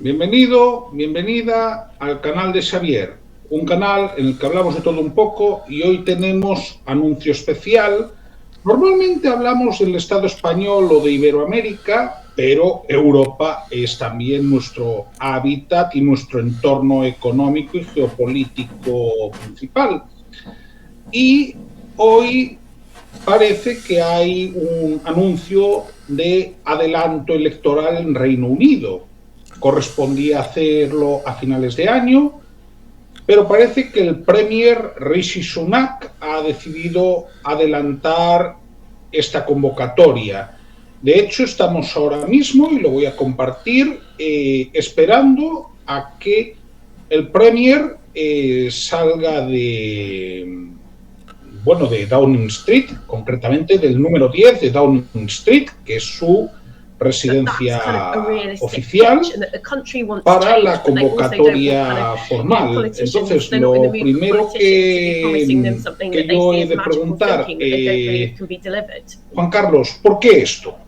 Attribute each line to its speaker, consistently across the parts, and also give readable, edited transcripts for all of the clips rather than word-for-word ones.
Speaker 1: Bienvenido, bienvenida al canal de Xavier, un canal en el que hablamos de todo un poco y hoy tenemos anuncio especial. Normalmente hablamos del Estado español o de Iberoamérica, pero Europa es también nuestro hábitat y nuestro entorno económico y geopolítico principal. Y hoy parece que hay un anuncio de adelanto electoral en Reino Unido. Correspondía hacerlo a finales de año, pero parece que el Premier Rishi Sunak ha decidido adelantar esta convocatoria. De hecho, estamos ahora mismo, y lo voy a compartir, esperando a que el Premier salga de Downing Street, concretamente del número 10 de Downing Street, que es su residencia oficial, para la convocatoria formal. Entonces, lo primero que yo he de preguntar, Juan Carlos, ¿por qué esto?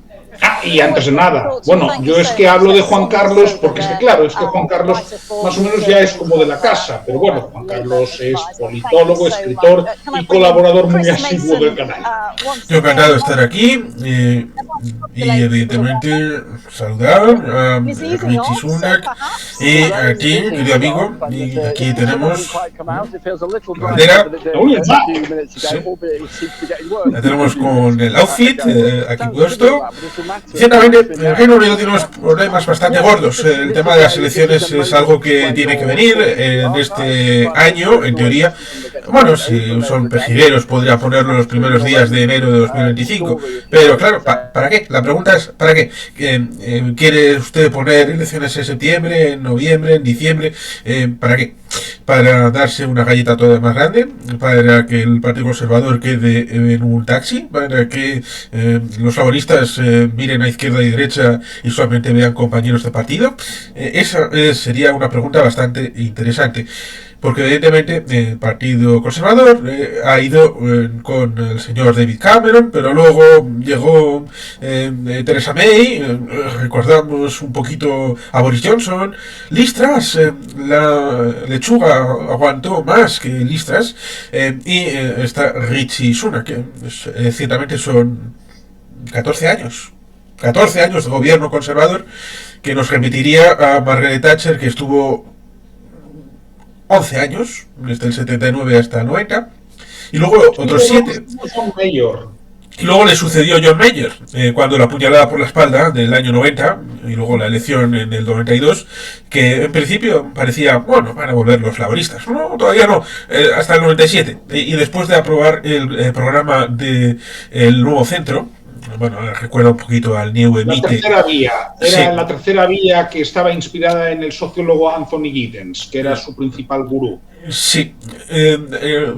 Speaker 1: Y antes de nada, bueno, yo es que hablo de Juan Carlos porque es que, claro, es que Juan Carlos más o menos ya es como de la casa, pero bueno, Juan Carlos es politólogo, escritor y colaborador muy asiduo del canal.
Speaker 2: Yo encantado de estar aquí y evidentemente saludar a Rishi Sunak y a ti, querido amigo, y aquí tenemos la bandera, la tenemos con el outfit aquí puesto. Ciertamente, el Reino Unido tiene unos problemas bastante gordos. El tema de las elecciones es algo que tiene que venir en este año, en teoría. Bueno, si son pejireros, podría ponerlo en los primeros días de enero de 2025. Pero claro, ¿para qué? La pregunta es, ¿para qué? ¿Quiere usted poner elecciones en septiembre, en noviembre, en diciembre? ¿Para qué? ¿Para darse una galleta todavía más grande? ¿Para que el Partido Conservador quede en un taxi? ¿Para que los laboristas miren a izquierda y derecha y solamente vean compañeros de partido? Esa sería una pregunta bastante interesante. Porque evidentemente el Partido Conservador ha ido con el señor David Cameron, pero luego llegó Theresa May, recordamos un poquito a Boris Johnson, Liz Truss, la lechuga aguantó más que Liz Truss, y está Rishi Sunak, que ciertamente son 14 años. 14 años de gobierno conservador que nos remitiría a Margaret Thatcher, que estuvo 11 años, desde el 79 hasta el 90, y luego otros 7. Y luego le sucedió John Major, cuando la puñalada por la espalda del año 90, y luego la elección en el 92, que en principio parecía, bueno, van a volver los laboristas. No, todavía no, hasta el 97. Y después de aprobar el programa del Nuevo Centro, bueno, recuerda un poquito al New Emite.
Speaker 1: La tercera vía, era la tercera vía que estaba inspirada en el sociólogo Anthony Giddens, que era su principal gurú.
Speaker 2: Sí,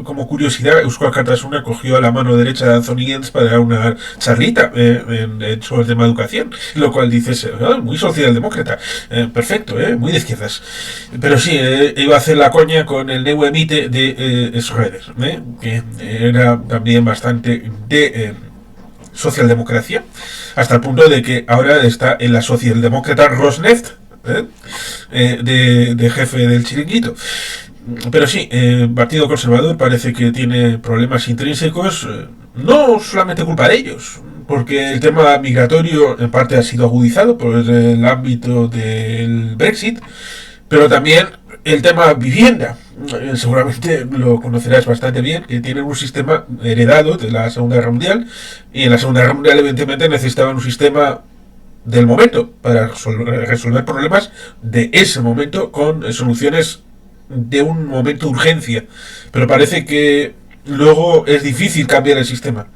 Speaker 2: como curiosidad, Euskal Alkartasuna cogió a la mano derecha de Anthony Giddens para dar una charlita sobre el tema de educación, lo cual dices, muy socialdemócrata, perfecto, muy de izquierdas. Pero sí, iba a hacer la coña con el New Emite de Schroeder, que era también bastante de socialdemocracia, hasta el punto de que ahora está en la socialdemócrata Rosneft, de jefe del chiringuito. Pero sí, el Partido Conservador parece que tiene problemas intrínsecos, no solamente culpa de ellos, porque el tema migratorio en parte ha sido agudizado por el ámbito del Brexit, pero también el tema vivienda. Seguramente lo conocerás bastante bien, que tienen un sistema heredado de la Segunda Guerra Mundial, y en la Segunda Guerra Mundial evidentemente necesitaban un sistema del momento para resolver problemas de ese momento con soluciones de un momento de urgencia, pero parece que luego es difícil cambiar el sistema,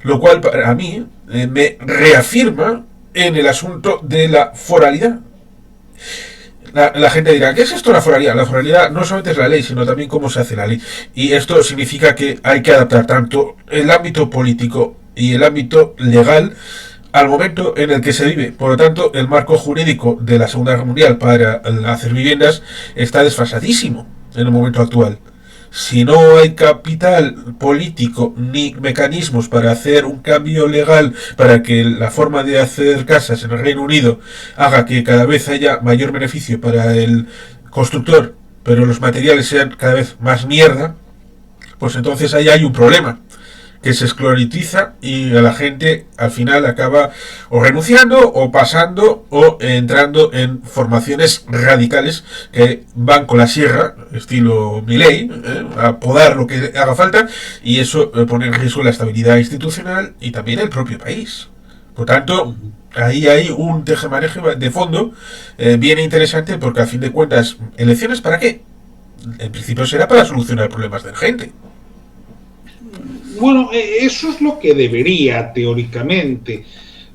Speaker 2: lo cual para mí me reafirma en el asunto de la foralidad. La gente dirá, ¿qué es esto la foralidad? La foralidad no solamente es la ley, sino también cómo se hace la ley. Y esto significa que hay que adaptar tanto el ámbito político y el ámbito legal al momento en el que se vive. Por lo tanto, el marco jurídico de la Segunda Guerra Mundial para hacer viviendas está desfasadísimo en el momento actual. si no hay capital político ni mecanismos para hacer un cambio legal para que la forma de hacer casas en el Reino Unido haga que cada vez haya mayor beneficio para el constructor, pero los materiales sean cada vez más mierda, pues entonces ahí hay un problema que se esclerotiza y a la gente al final acaba o renunciando o pasando o entrando en formaciones radicales que van con la sierra, estilo Milei, a podar lo que haga falta, y eso pone en riesgo la estabilidad institucional y también el propio país. Por tanto, ahí hay un tejemaneje de fondo bien interesante, porque a fin de cuentas, ¿elecciones para qué? En principio será para solucionar problemas de gente.
Speaker 1: Bueno, eso es lo que debería, teóricamente.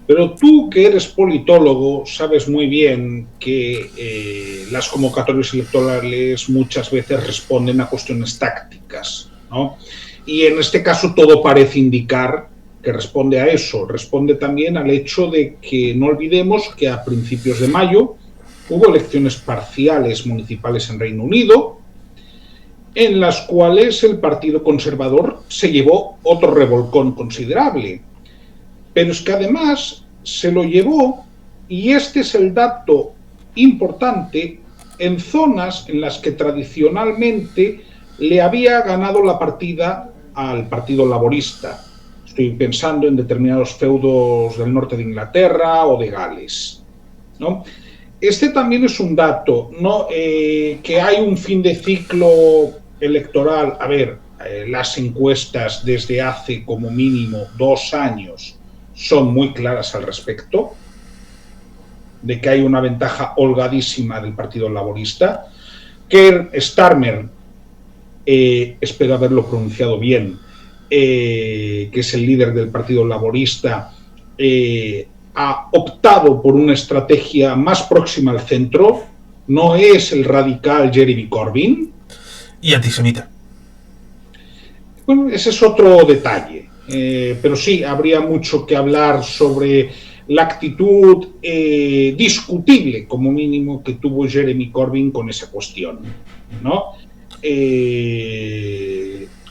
Speaker 1: Pero tú, que eres politólogo, sabes muy bien que las convocatorias electorales muchas veces responden a cuestiones tácticas, ¿no? Y en este caso todo parece indicar que responde a eso. Responde también al hecho de que no olvidemos que a principios de mayo hubo elecciones parciales municipales en Reino Unido, en las cuales el Partido Conservador se llevó otro revolcón considerable. Pero es que además se lo llevó, y este es el dato importante, en zonas en las que tradicionalmente le había ganado la partida al Partido Laborista. Estoy pensando en determinados feudos del norte de Inglaterra o de Gales, ¿no? Este también es un dato, ¿no? Que hay un fin de ciclo electoral. A ver, las encuestas desde hace como mínimo 2 años son muy claras al respecto, de que hay una ventaja holgadísima del Partido Laborista. Keir Starmer, espero haberlo pronunciado bien, que es el líder del Partido Laborista, ha optado por una estrategia más próxima al centro, no es el radical Jeremy Corbyn.
Speaker 2: Y antisemita.
Speaker 1: Bueno, ese es otro detalle, pero sí, habría mucho que hablar sobre la actitud discutible, como mínimo, que tuvo Jeremy Corbyn con esa cuestión, ¿no?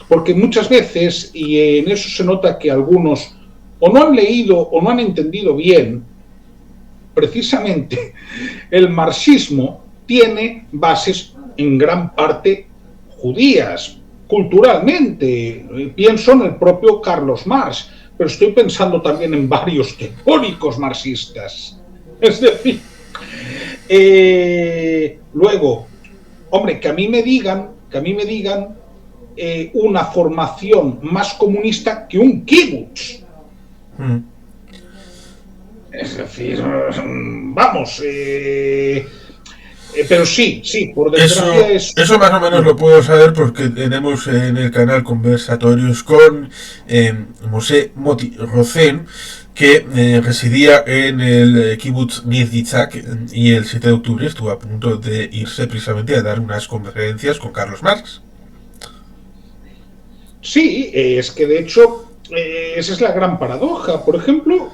Speaker 1: Porque muchas veces, y en eso se nota que algunos o no han leído o no han entendido bien, precisamente el marxismo tiene bases en gran parte judías, culturalmente. Pienso en el propio Carlos Marx, pero estoy pensando también en varios teóricos marxistas. Es decir, luego, hombre, que a mí me digan una formación más comunista que un kibutz. Es decir, vamos, pero sí, por desgracia
Speaker 2: eso más o menos lo puedo saber, porque tenemos en el canal conversatorios con Moshe Moti Rosen, que residía en el kibbutz Nir Yitzhak, y el 7 de octubre estuvo a punto de irse precisamente a dar unas conferencias con Carlos Marx.
Speaker 1: Sí, es que de hecho esa es la gran paradoja. Por ejemplo,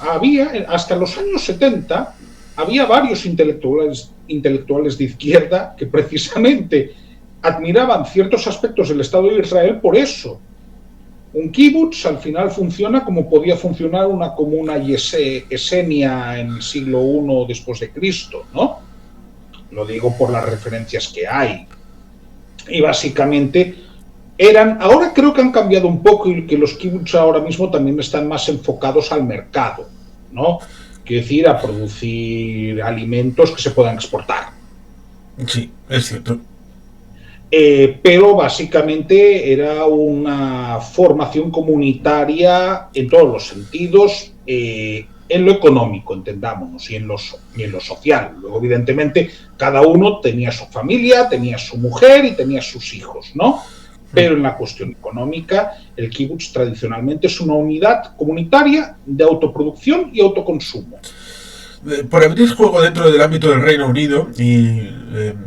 Speaker 1: había hasta los años 70 había varios intelectuales de izquierda que precisamente admiraban ciertos aspectos del Estado de Israel por eso. Un kibutz al final funciona como podía funcionar una comuna esenia en el siglo I después de Cristo, ¿no? Lo digo por las referencias que hay. Y básicamente ahora creo que han cambiado un poco, y que los kibutz ahora mismo también están más enfocados al mercado, ¿no? Quiero decir, a producir alimentos que se puedan exportar.
Speaker 2: Sí, es cierto.
Speaker 1: Pero básicamente era una formación comunitaria en todos los sentidos, en lo económico, entendámonos, y en lo social. Luego, evidentemente, cada uno tenía su familia, tenía su mujer y tenía sus hijos, ¿no? Pero en la cuestión económica, el kibutz tradicionalmente es una unidad comunitaria de autoproducción y autoconsumo.
Speaker 2: Por abrir juego dentro del ámbito del Reino Unido y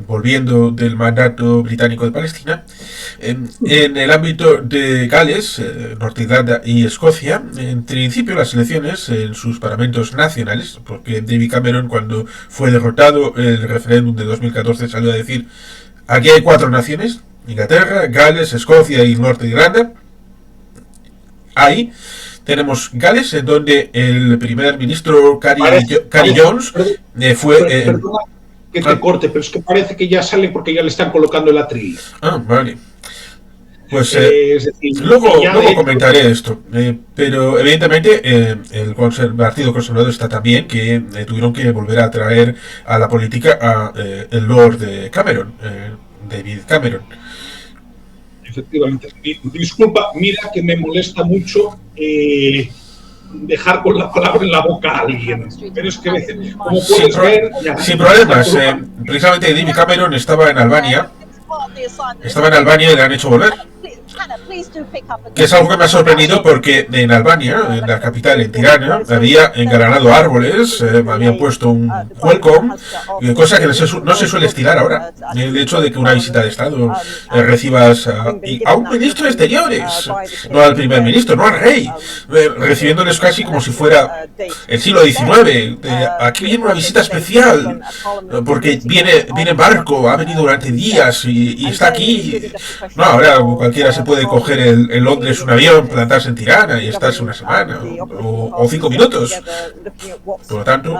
Speaker 2: volviendo del mandato británico de Palestina, en el ámbito de Gales, Norte Irlanda y Escocia, en principio las elecciones en sus paramentos nacionales, porque David Cameron, cuando fue derrotado el referéndum de 2014, salió a decir: aquí hay 4 naciones, Inglaterra, Gales, Escocia y Norte de Irlanda. Ahí tenemos Gales, en donde el primer ministro Cary Jones fue...
Speaker 1: Perdona que te corte, pero es que parece que ya sale porque ya le están colocando el atril.
Speaker 2: Vale. Pues
Speaker 1: es decir,
Speaker 2: luego comentaré esto, pero evidentemente el Partido Conservador está también que tuvieron que volver a traer a la política a el Lord Cameron, David Cameron.
Speaker 1: Efectivamente. Disculpa, mira que me molesta mucho dejar con la palabra en la boca a alguien, pero es que como puedes ver...
Speaker 2: Sin problemas, precisamente David Cameron estaba en Albania y le han hecho volver. Que es algo que me ha sorprendido porque en Albania, en la capital, en Tirana, había engalanado árboles, habían puesto un welcome, cosa que no se suele estilar ahora. El hecho de que una visita de Estado recibas a un ministro de Exteriores, no al primer ministro, no al rey, recibiéndoles casi como si fuera el siglo XIX. Aquí viene una visita especial, porque viene en barco, ha venido durante días y está aquí. No, ahora cualquiera se puede coger en Londres un avión, plantarse en Tirana y estarse una semana o 5 minutos. Por lo tanto,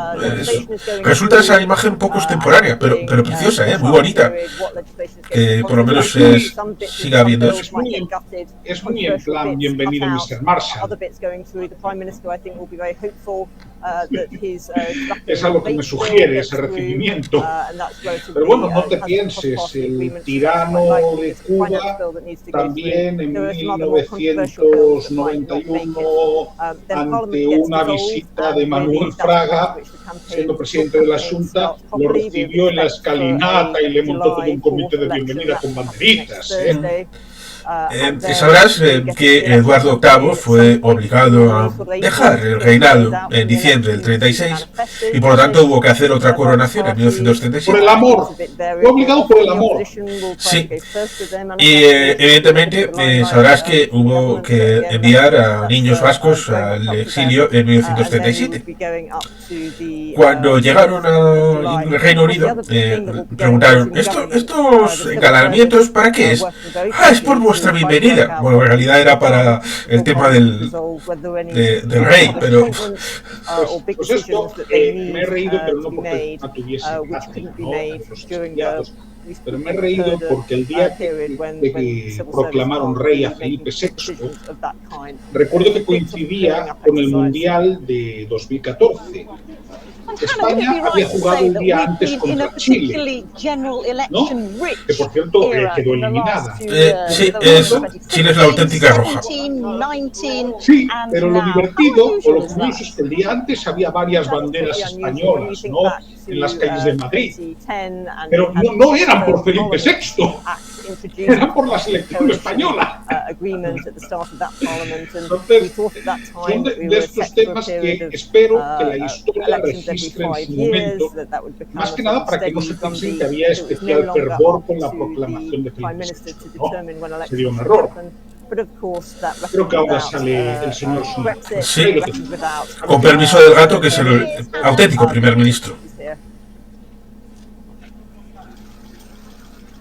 Speaker 2: resulta esa imagen un poco extemporánea, pero preciosa, muy bonita. Que por lo menos siga habiendo eso.
Speaker 1: Es muy en plan bienvenido Mr. Marshall. Es algo que me sugiere ese recibimiento. Pero bueno, no te pienses, el tirano de Cuba también en 1991, ante una visita de Manuel Fraga, siendo presidente de la Junta, lo recibió en la escalinata y le montó todo un comité de bienvenida con banderitas.
Speaker 2: Sabrás que Eduardo VIII fue obligado a dejar el reinado en diciembre del 36 y por lo tanto hubo que hacer otra coronación en 1937.
Speaker 1: Por el amor, fue obligado por el amor.
Speaker 2: Sí, y evidentemente sabrás que hubo que enviar a niños vascos al exilio en 1937. Cuando llegaron al Reino Unido, preguntaron, ¿estos engalanamientos para qué es? Es por vuestra bienvenida. Bueno, en realidad era para el tema del rey, pero...
Speaker 1: Pues esto, me he reído, pero no porque no tuviese gracia, ¿no? Los exiliados. Pero me he reído porque el día que proclamaron rey a Felipe VI, recuerdo que coincidía con el Mundial de 2014. España había jugado un día antes contra Chile, ¿no? Que por cierto quedó eliminada.
Speaker 2: Chile es la auténtica roja.
Speaker 1: Sí, pero lo divertido o lo curioso es que el día antes había varias banderas españolas, ¿no? En las calles de Madrid. Pero no eran por Felipe VI, eran por la selección española. Entonces, son de estos temas que espero que la historia registre en su momento, más que nada para que no se piensen que había especial fervor con la proclamación de Felipe VI, ¿no? Sería un error. Creo que ahora sale el señor Sunak.
Speaker 2: Sí, con permiso del gato, que es el auténtico primer ministro.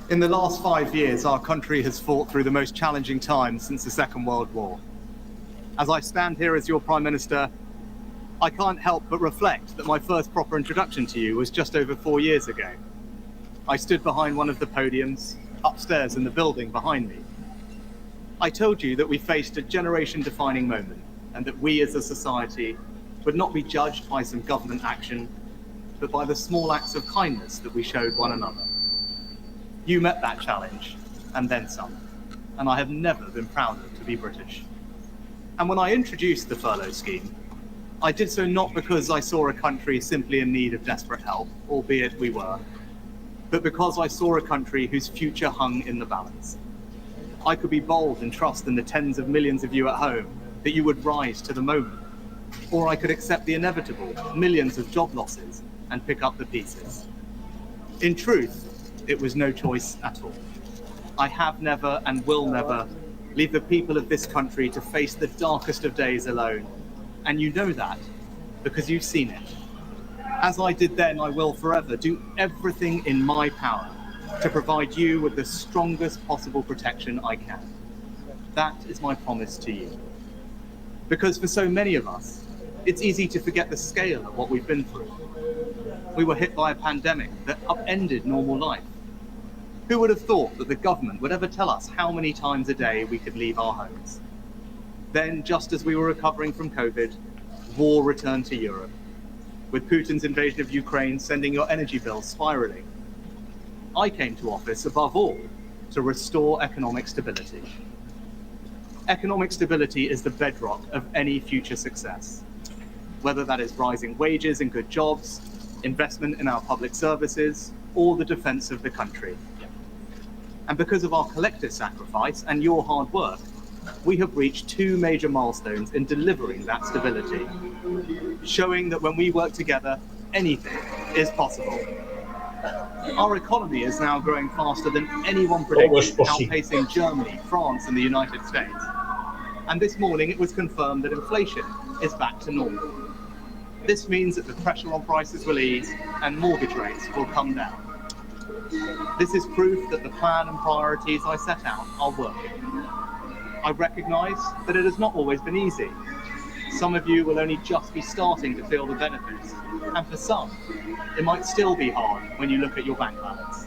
Speaker 3: In the last 5 years, our country has fought through the most challenging times since the Second World War. As I stand here as your Prime Minister, I can't help but reflect that my first proper introduction to you was just over 4 years ago. I stood behind one of the podiums, upstairs in the building behind me. I told you that we faced a generation-defining moment, and that we as a society would not be judged by some government action, but by the small acts of kindness that we showed one another. You met that challenge, and then some, and I have never been prouder to be British. And when I introduced the furlough scheme, I did so not because I saw a country simply in need of desperate help, albeit we were, but because I saw a country whose future hung in the balance. I could be bold and trust in the tens of millions of you at home that you would rise to the moment, or I could accept the inevitable millions of job losses and pick up the pieces. In truth, it was no choice at all. I have never and will never leave the people of this country to face the darkest of days alone. And you know that because you've seen it. As I did then, I will forever do everything in my power to provide you with the strongest possible protection I can. That is my promise to you. Because for so many of us, it's easy to forget the scale of what we've been through. We were hit by a pandemic that upended normal life. Who would have thought that the government would ever tell us how many times a day we could leave our homes? Then, just as we were recovering from COVID, war returned to Europe, with Putin's invasion of Ukraine sending your energy bills spiraling. I came to office, above all, to restore economic stability. Economic stability is the bedrock of any future success, whether that is rising wages and good jobs, investment in our public services, or the defense of the country. And because of our collective sacrifice and your hard work, we have reached 2 major milestones in delivering that stability, showing that when we work together, anything is possible. Our economy is now growing faster than anyone predicted, outpacing Germany, France, and the United States. And this morning it was confirmed that inflation is back to normal. This means that the pressure on prices will ease and mortgage rates will come down. This is proof that the plan and priorities I set out are working. I recognise that it has not always been easy. Some of you will only just be starting to feel the benefits, and for some, it might still be hard when you look at your bank balance.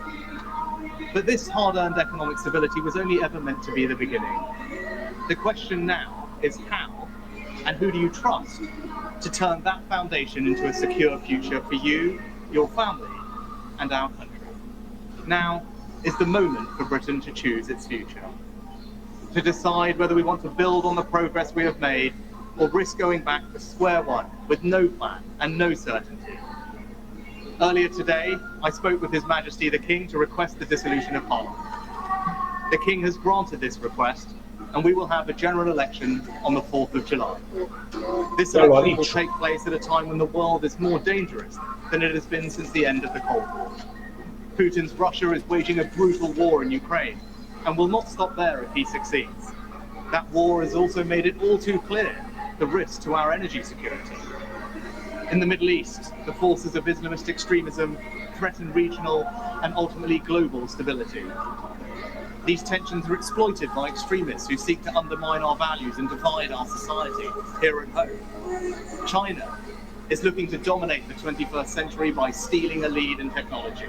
Speaker 3: But this hard-earned economic stability was only ever meant to be the beginning. The question now is how, and who do you trust to turn that foundation into a secure future for you, your family, and our country? Now is the moment for Britain to choose its future, to decide whether we want to build on the progress we have made or risk going back to square one with no plan and no certainty. Earlier today, I spoke with His Majesty the King to request the dissolution of Parliament. The King has granted this request, and we will have a general election on the 4th of July. This election will take place at a time when the world is more dangerous than it has been since the end of the Cold War. Putin's Russia is waging a brutal war in Ukraine, and will not stop there if he succeeds. That war has also made it all too clear the risk to our energy security. In the Middle East, the forces of Islamist extremism threaten regional and ultimately global stability. These tensions are exploited by extremists who seek to undermine our values and divide our society here at home. China is looking to dominate the 21st century by stealing a lead in technology.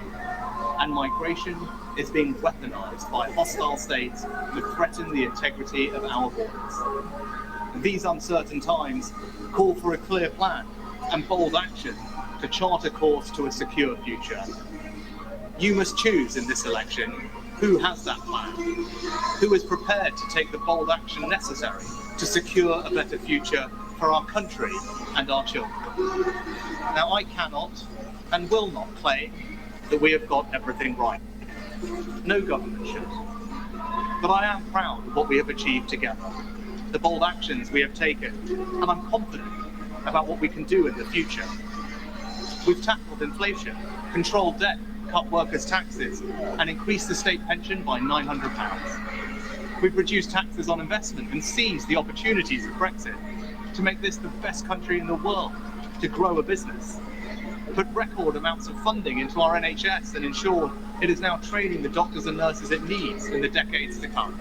Speaker 3: And migration is being weaponized by hostile states to threaten the integrity of our borders. These uncertain times call for a clear plan and bold action to chart a course to a secure future. You must choose in this election who has that plan, who is prepared to take the bold action necessary to secure a better future for our country and our children. Now, I cannot and will not claim that we have got everything right. No government should. But I am proud of what we have achieved together, the bold actions we have taken, and I'm confident about what we can do in the future. We've tackled inflation, controlled debt, cut workers' taxes, and increased the state pension by £900. We've reduced taxes on investment and seized the opportunities of Brexit to make this the best country in the world to grow a business. Put record amounts of funding into our NHS and ensured it is now training the doctors and nurses it needs in the decades to come.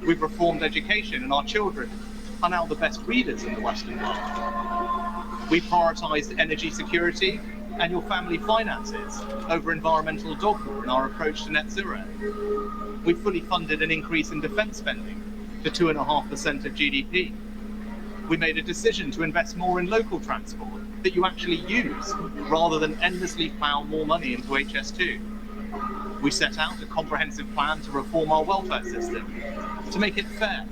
Speaker 3: We've reformed education, and our children are now the best readers in the Western world. We prioritised energy security and your family finances over environmental dogma in our approach to net zero. We fully funded an increase in defence spending to 2.5% of GDP. We made a decision to invest more in local transport that you actually use, rather than endlessly plough more money into HS2. We set out a comprehensive plan to reform our welfare system, to make it fair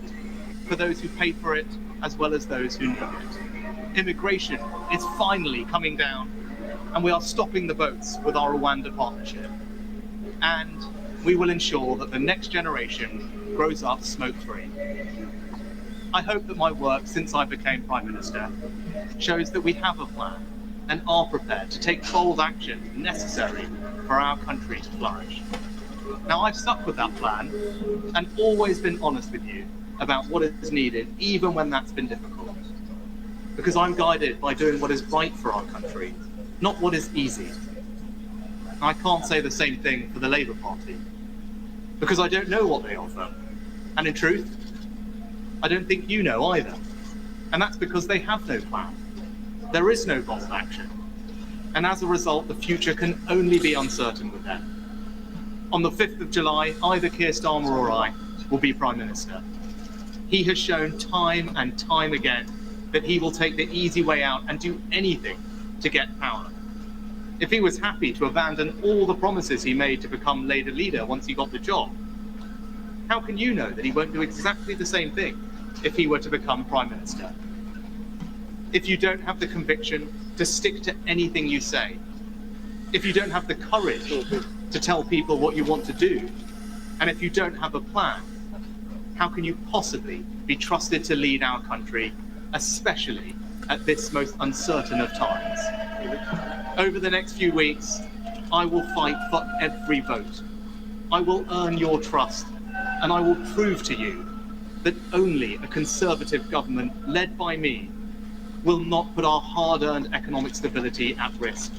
Speaker 3: for those who pay for it as well as those who need it. Immigration is finally coming down, and we are stopping the boats with our Rwanda partnership. And we will ensure that the next generation grows up smoke-free. I hope that my work since I became Prime Minister shows that we have a plan and are prepared to take bold action necessary for our country to flourish. Now, I've stuck with that plan and always been honest with you about what is needed, even when that's been difficult. Because I'm guided by doing what is right for our country, not what is easy. I can't say the same thing for the Labour Party, because I don't know what they offer. And in truth, I don't think you know either. And that's because they have no plan. There is no bold action. And as a result, the future can only be uncertain with them. On the 5th of July, either Keir Starmer or I will be Prime Minister. He has shown time and time again that he will take the easy way out and do anything to get power. If he was happy to abandon all the promises he made to become Labour leader once he got the job, how can you know that he won't do exactly the same thing if he were to become Prime Minister? If you don't have the conviction to stick to anything you say, if you don't have the courage to tell people what you want to do, and if you don't have a plan, how can you possibly be trusted to lead our country, especially at this most uncertain of times? Over the next few weeks, I will fight for every vote. I will earn your trust, and I will prove to you that only a Conservative government led by me will not put our hard-earned economic stability at risk,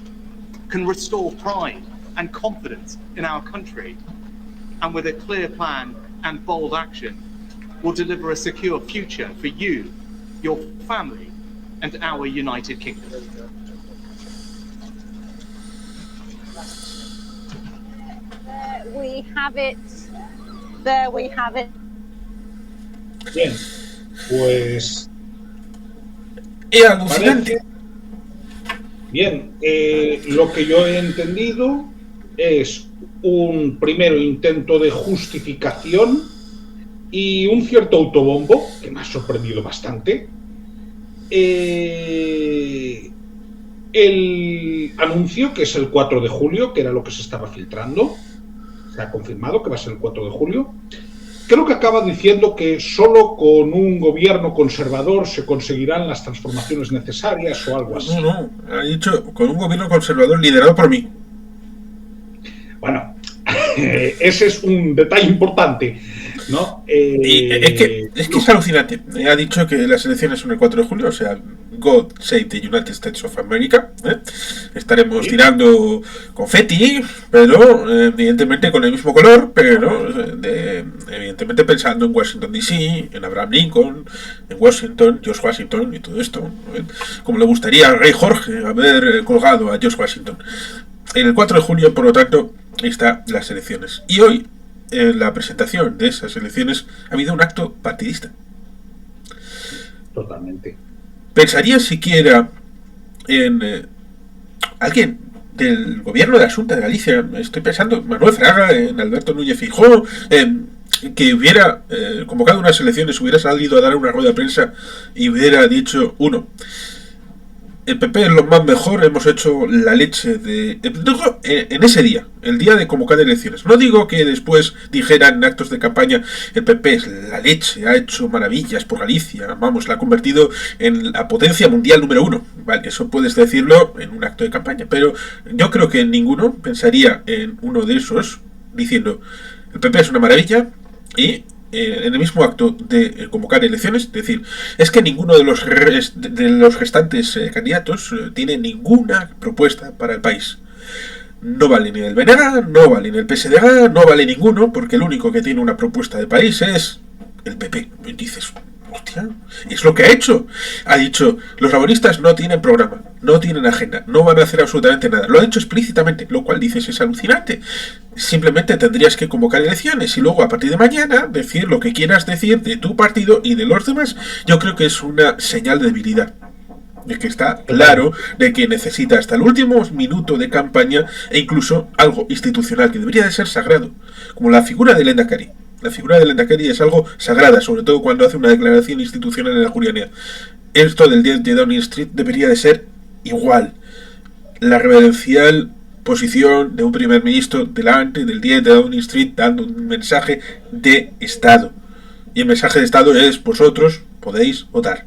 Speaker 3: can restore pride and confidence in our country, and with a clear plan and bold action, will deliver a secure future for you, your family, and our United Kingdom.
Speaker 4: There we have it. There we have it.
Speaker 1: Bien, pues...
Speaker 2: Es alucinante.
Speaker 1: Bien, lo que yo he entendido es un primero intento de justificación y un cierto autobombo, que me ha sorprendido bastante. El anuncio, que es el 4 de julio, que era lo que se estaba filtrando, se ha confirmado que va a ser el 4 de julio. Creo que acaba diciendo que solo con un gobierno conservador se conseguirán las transformaciones necesarias o algo así.
Speaker 2: No, ha dicho con un gobierno conservador liderado por mí.
Speaker 1: Bueno, ese es un detalle importante, ¿no?
Speaker 2: Y es que es alucinante. Ha dicho que las elecciones son el 4 de julio, o sea, God Save the United States of America. Estaremos tirando confeti, pero evidentemente con el mismo color, pero evidentemente pensando en Washington DC, en Abraham Lincoln, en Washington, George Washington y todo esto, como le gustaría al rey Jorge haber colgado a George Washington. El 4 de julio, por lo tanto, están las elecciones. Y hoy, en la presentación de esas elecciones, ha habido un acto partidista.
Speaker 1: Totalmente.
Speaker 2: ¿Pensaría siquiera en alguien del gobierno de la Xunta de Galicia? Estoy pensando en Manuel Fraga, en Alberto Núñez Feijóo, que hubiera convocado unas elecciones, hubiera salido a dar una rueda de prensa y hubiera dicho, uno, el PP es lo más mejor, hemos hecho la leche de... En ese día, el día de convocar elecciones. No digo que después dijeran en actos de campaña, el PP es la leche, ha hecho maravillas por Galicia, vamos, la ha convertido en la potencia mundial número 1. Vale, eso puedes decirlo en un acto de campaña, pero yo creo que ninguno pensaría en uno de esos diciendo, el PP es una maravilla y... en el mismo acto de convocar elecciones, es decir, es que ninguno de los restantes candidatos tiene ninguna propuesta para el país. No vale ni el BNG, no vale ni el PSDG, no vale ninguno, porque el único que tiene una propuesta de país es el PP. Y dices, hostia, es lo que ha hecho. Ha dicho, los laboristas no tienen programa, no tienen agenda, no van a hacer absolutamente nada. Lo ha dicho explícitamente, lo cual dices es alucinante. Simplemente tendrías que convocar elecciones y luego a partir de mañana decir lo que quieras decir de tu partido y de los demás. Yo creo que es una señal de debilidad. De que está claro de que necesita hasta el último minuto de campaña e incluso algo institucional que debería de ser sagrado, como la figura de Lehendakari. La figura de Lehendakari es algo sagrada, sobre todo cuando hace una declaración institucional en la Jurianía. Esto del 10 de Downing Street debería de ser igual. La reverencial posición de un primer ministro delante del 10 de Downing Street dando un mensaje de Estado. Y el mensaje de Estado es, vosotros podéis votar.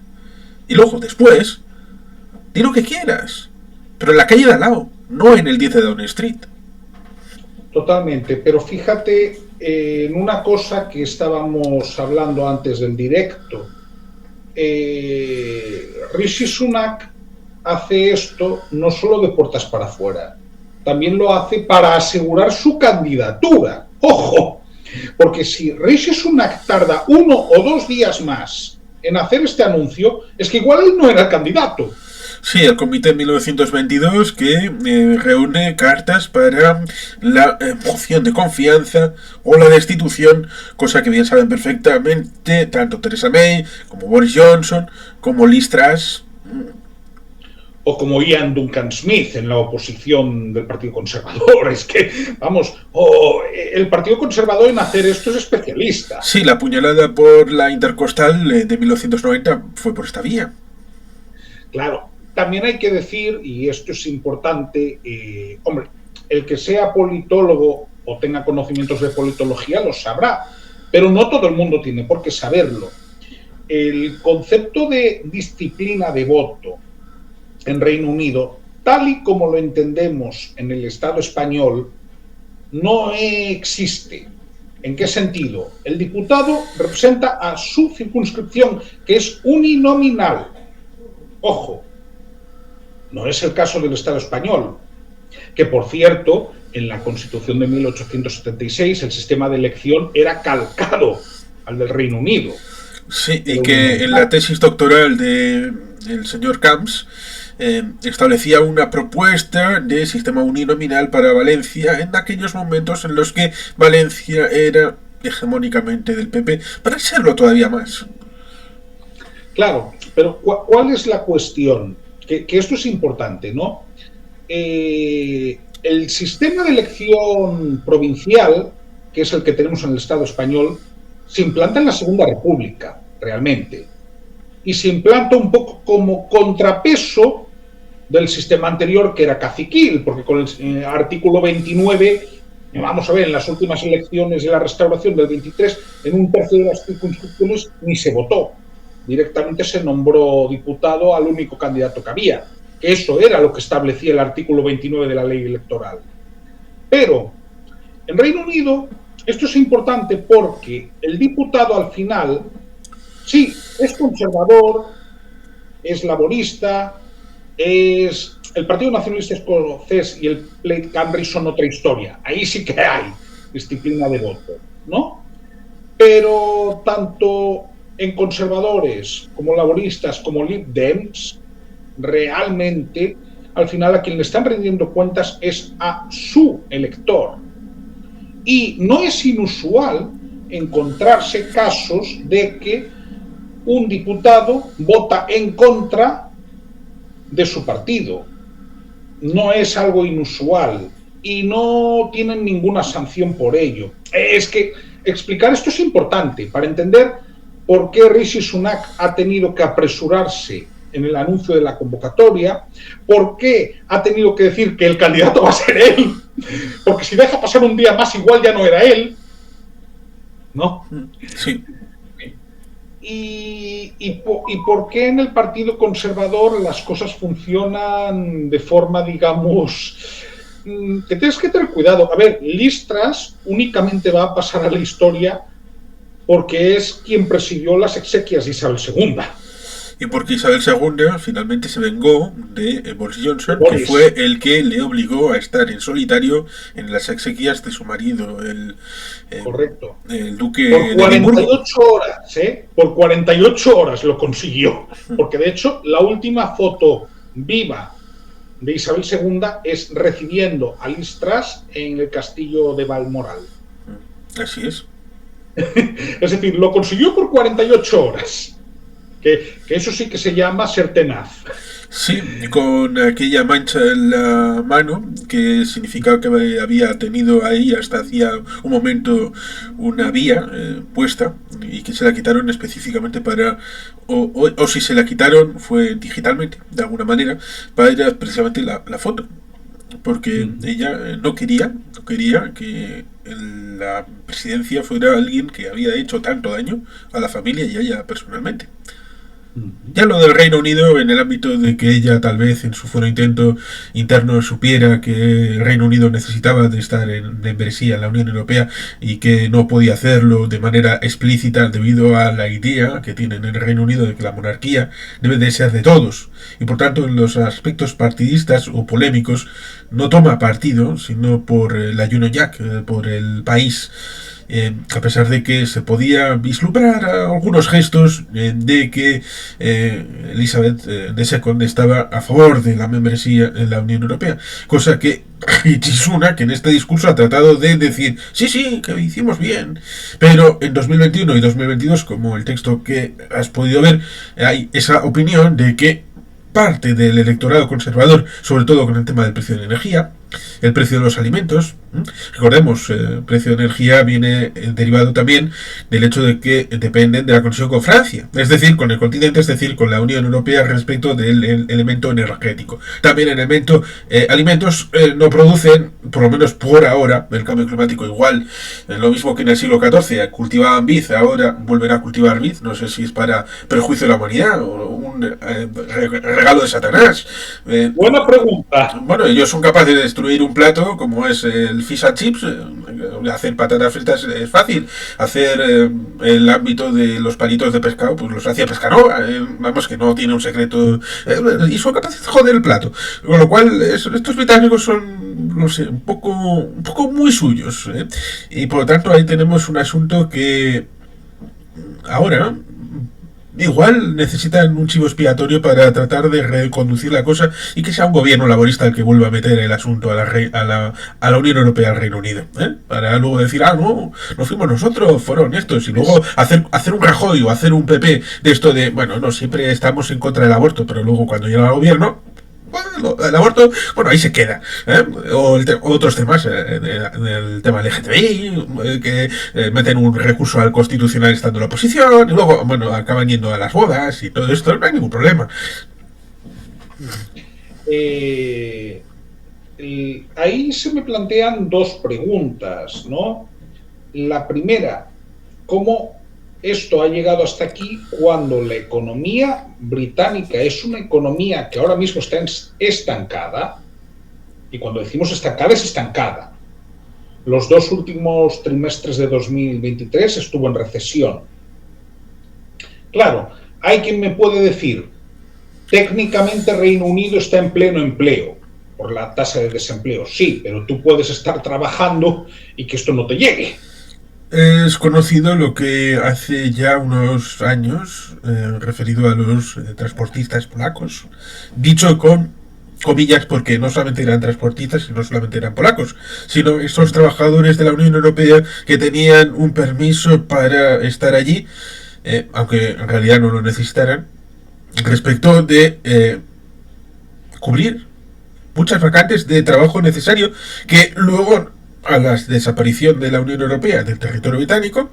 Speaker 2: Y luego, después, di lo que quieras, pero en la calle de al lado, no en el 10 de Downing Street.
Speaker 1: Totalmente, pero fíjate en una cosa que estábamos hablando antes del directo. Rishi Sunak hace esto no solo de puertas para afuera, también lo hace para asegurar su candidatura. ¡Ojo! Porque si Rishi Sunak tarda 1 o 2 días más en hacer este anuncio, es que igual él no era el candidato.
Speaker 2: Sí, el comité 1922 que reúne cartas para la moción de confianza o la destitución, cosa que bien saben perfectamente tanto Theresa May como Boris Johnson como Liz Truss.
Speaker 1: O como Ian Duncan Smith en la oposición del Partido Conservador. Es que, vamos, el Partido Conservador en hacer esto es especialista.
Speaker 2: Sí, la puñalada por la intercostal de 1990 fue por esta vía.
Speaker 1: Claro, también hay que decir, y esto es importante, hombre, el que sea politólogo o tenga conocimientos de politología lo sabrá, pero no todo el mundo tiene por qué saberlo. El concepto de disciplina de voto en Reino Unido, tal y como lo entendemos en el Estado español, no existe. ¿En qué sentido? El diputado representa a su circunscripción, que es uninominal. Ojo, no es el caso del Estado español, que por cierto, en la Constitución de 1876 el sistema de elección era calcado al del Reino Unido.
Speaker 2: Sí, y que en la tesis doctoral del señor Camps establecía una propuesta de sistema uninominal para Valencia en aquellos momentos en los que Valencia era hegemónicamente del PP, para serlo todavía más.
Speaker 1: Claro, pero ¿cuál es la cuestión? Que esto es importante, ¿no? El sistema de elección provincial, que es el que tenemos en el Estado español, se implanta en la Segunda República, realmente. Y se implanta un poco como contrapeso del sistema anterior, que era caciquil, porque con el artículo 29, vamos a ver, en las últimas elecciones de la Restauración del 23, en un tercio de las circunscripciones ni se votó. Directamente se nombró diputado al único candidato que había, que eso era lo que establecía el artículo 29 de la ley electoral. Pero en Reino Unido esto es importante porque el diputado al final, sí, es conservador, es laborista, es el Partido Nacionalista Escocés y el Plaid Cymru son otra historia. Ahí sí que hay disciplina de voto, ¿no? Pero tanto en conservadores como laboristas como Lib Dems, realmente al final a quien le están rindiendo cuentas es a su elector. Y no es inusual encontrarse casos de que un diputado vota en contra de su partido. No es algo inusual y no tienen ninguna sanción por ello. Es que explicar esto es importante para entender por qué Rishi Sunak ha tenido que apresurarse en el anuncio de la convocatoria, por qué ha tenido que decir que el candidato va a ser él, porque si deja pasar un día más igual ya no era él, ¿no?
Speaker 2: Sí.
Speaker 1: Y por qué en el Partido Conservador las cosas funcionan de forma, digamos, que tienes que tener cuidado. A ver, Liz Truss únicamente va a pasar a la historia porque es quien presidió las exequias de Isabel II.
Speaker 2: Y porque Isabel II finalmente se vengó de Boris Johnson, que fue el que le obligó a estar en solitario en las exequias de su marido,
Speaker 1: correcto,
Speaker 2: el duque
Speaker 1: por 48
Speaker 2: de
Speaker 1: horas, por 48 horas lo consiguió, porque de hecho la última foto viva de Isabel II es recibiendo a Liz Truss en el castillo de Balmoral.
Speaker 2: Así es.
Speaker 1: Es decir, lo consiguió por 48 horas. Que eso sí que se llama ser tenaz.
Speaker 2: Sí, con aquella mancha en la mano que significaba que había tenido ahí hasta hacía un momento una vía puesta y que se la quitaron específicamente para, o si se la quitaron fue digitalmente, de alguna manera, para precisamente la foto. Porque ella no quería que la presidencia fuera alguien que había hecho tanto daño a la familia y a ella personalmente. Ya lo del Reino Unido, en el ámbito de que ella tal vez en su fuero intento interno supiera que el Reino Unido necesitaba de estar en membresía en la Unión Europea y que no podía hacerlo de manera explícita debido a la idea que tienen en el Reino Unido de que la monarquía debe de ser de todos y por tanto en los aspectos partidistas o polémicos no toma partido sino por la Union Jack, por el país. A pesar de que se podía vislumbrar algunos gestos de que Elizabeth II estaba a favor de la membresía en la Unión Europea, cosa que Rishi Sunak en este discurso ha tratado de decir sí, que hicimos bien, pero en 2021 y 2022, como el texto que has podido ver, hay esa opinión de que parte del electorado conservador, sobre todo con el tema del precio de energía, el precio de los alimentos. Recordemos, el precio de energía viene derivado también del hecho de que dependen de la conexión con Francia, es decir, con el continente, es decir, con la Unión Europea respecto del elemento energético. También el elemento alimentos no producen, por lo menos por ahora, el cambio climático igual, lo mismo que en el siglo XIV cultivaban vid, ahora volverá a cultivar vid, no sé si es para perjuicio de la humanidad o un regalo de Satanás.
Speaker 1: Buena pregunta.
Speaker 2: Bueno, ellos son capaces de destruir un plato como es el fish and chips. Hacer patatas fritas es fácil, hacer el ámbito de los palitos de pescado pues los hacía Pescanova, vamos, que no tiene un secreto, y son capaces de joder el plato, con lo cual estos británicos son, no sé, un poco muy suyos, y por lo tanto ahí tenemos un asunto que ahora igual necesitan un chivo expiatorio para tratar de reconducir la cosa y que sea un gobierno laborista el que vuelva a meter el asunto a la Unión Europea, al Reino Unido, para luego decir, no fuimos nosotros, fueron estos, y luego hacer un Rajoy o hacer un PP de esto de, bueno, no siempre estamos en contra del aborto, pero luego cuando llega al gobierno, bueno, el aborto, bueno, ahí se queda, o otros temas, el tema LGTBI, que meten un recurso al constitucional estando en la oposición, y luego, bueno, acaban yendo a las bodas y todo esto, no hay ningún problema.
Speaker 1: Ahí se me plantean dos preguntas, ¿no? La primera, ¿cómo esto ha llegado hasta aquí cuando la economía británica es una economía que ahora mismo está estancada? Y cuando decimos estancada, es estancada. Los 2 últimos trimestres de 2023 estuvo en recesión. Claro, hay quien me puede decir, técnicamente Reino Unido está en pleno empleo por la tasa de desempleo. Sí, pero tú puedes estar trabajando y que esto no te llegue.
Speaker 2: Es conocido lo que hace ya unos años, referido a los transportistas polacos, dicho con comillas porque no solamente eran transportistas y no solamente eran polacos, sino esos trabajadores de la Unión Europea que tenían un permiso para estar allí, aunque en realidad no lo necesitaran, respecto de cubrir muchas vacantes de trabajo necesario que luego, a la desaparición de la Unión Europea del territorio británico,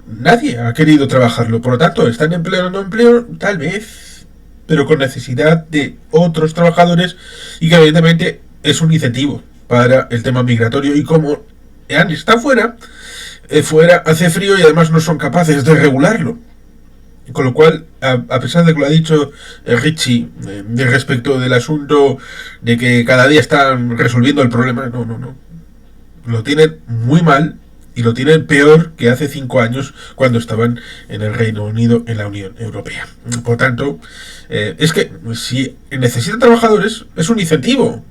Speaker 2: nadie ha querido trabajarlo. Por lo tanto, ¿están en empleo o no empleo? Tal vez, pero con necesidad de otros trabajadores, y que evidentemente es un incentivo para el tema migratorio. Y como está fuera hace frío y además no son capaces de regularlo. Con lo cual, a pesar de que lo ha dicho Richie respecto del asunto de que cada día están resolviendo el problema, no. Lo tienen muy mal y lo tienen peor que hace 5 años cuando estaban en el Reino Unido, en la Unión Europea. Por tanto, es que si necesitan trabajadores es un incentivo,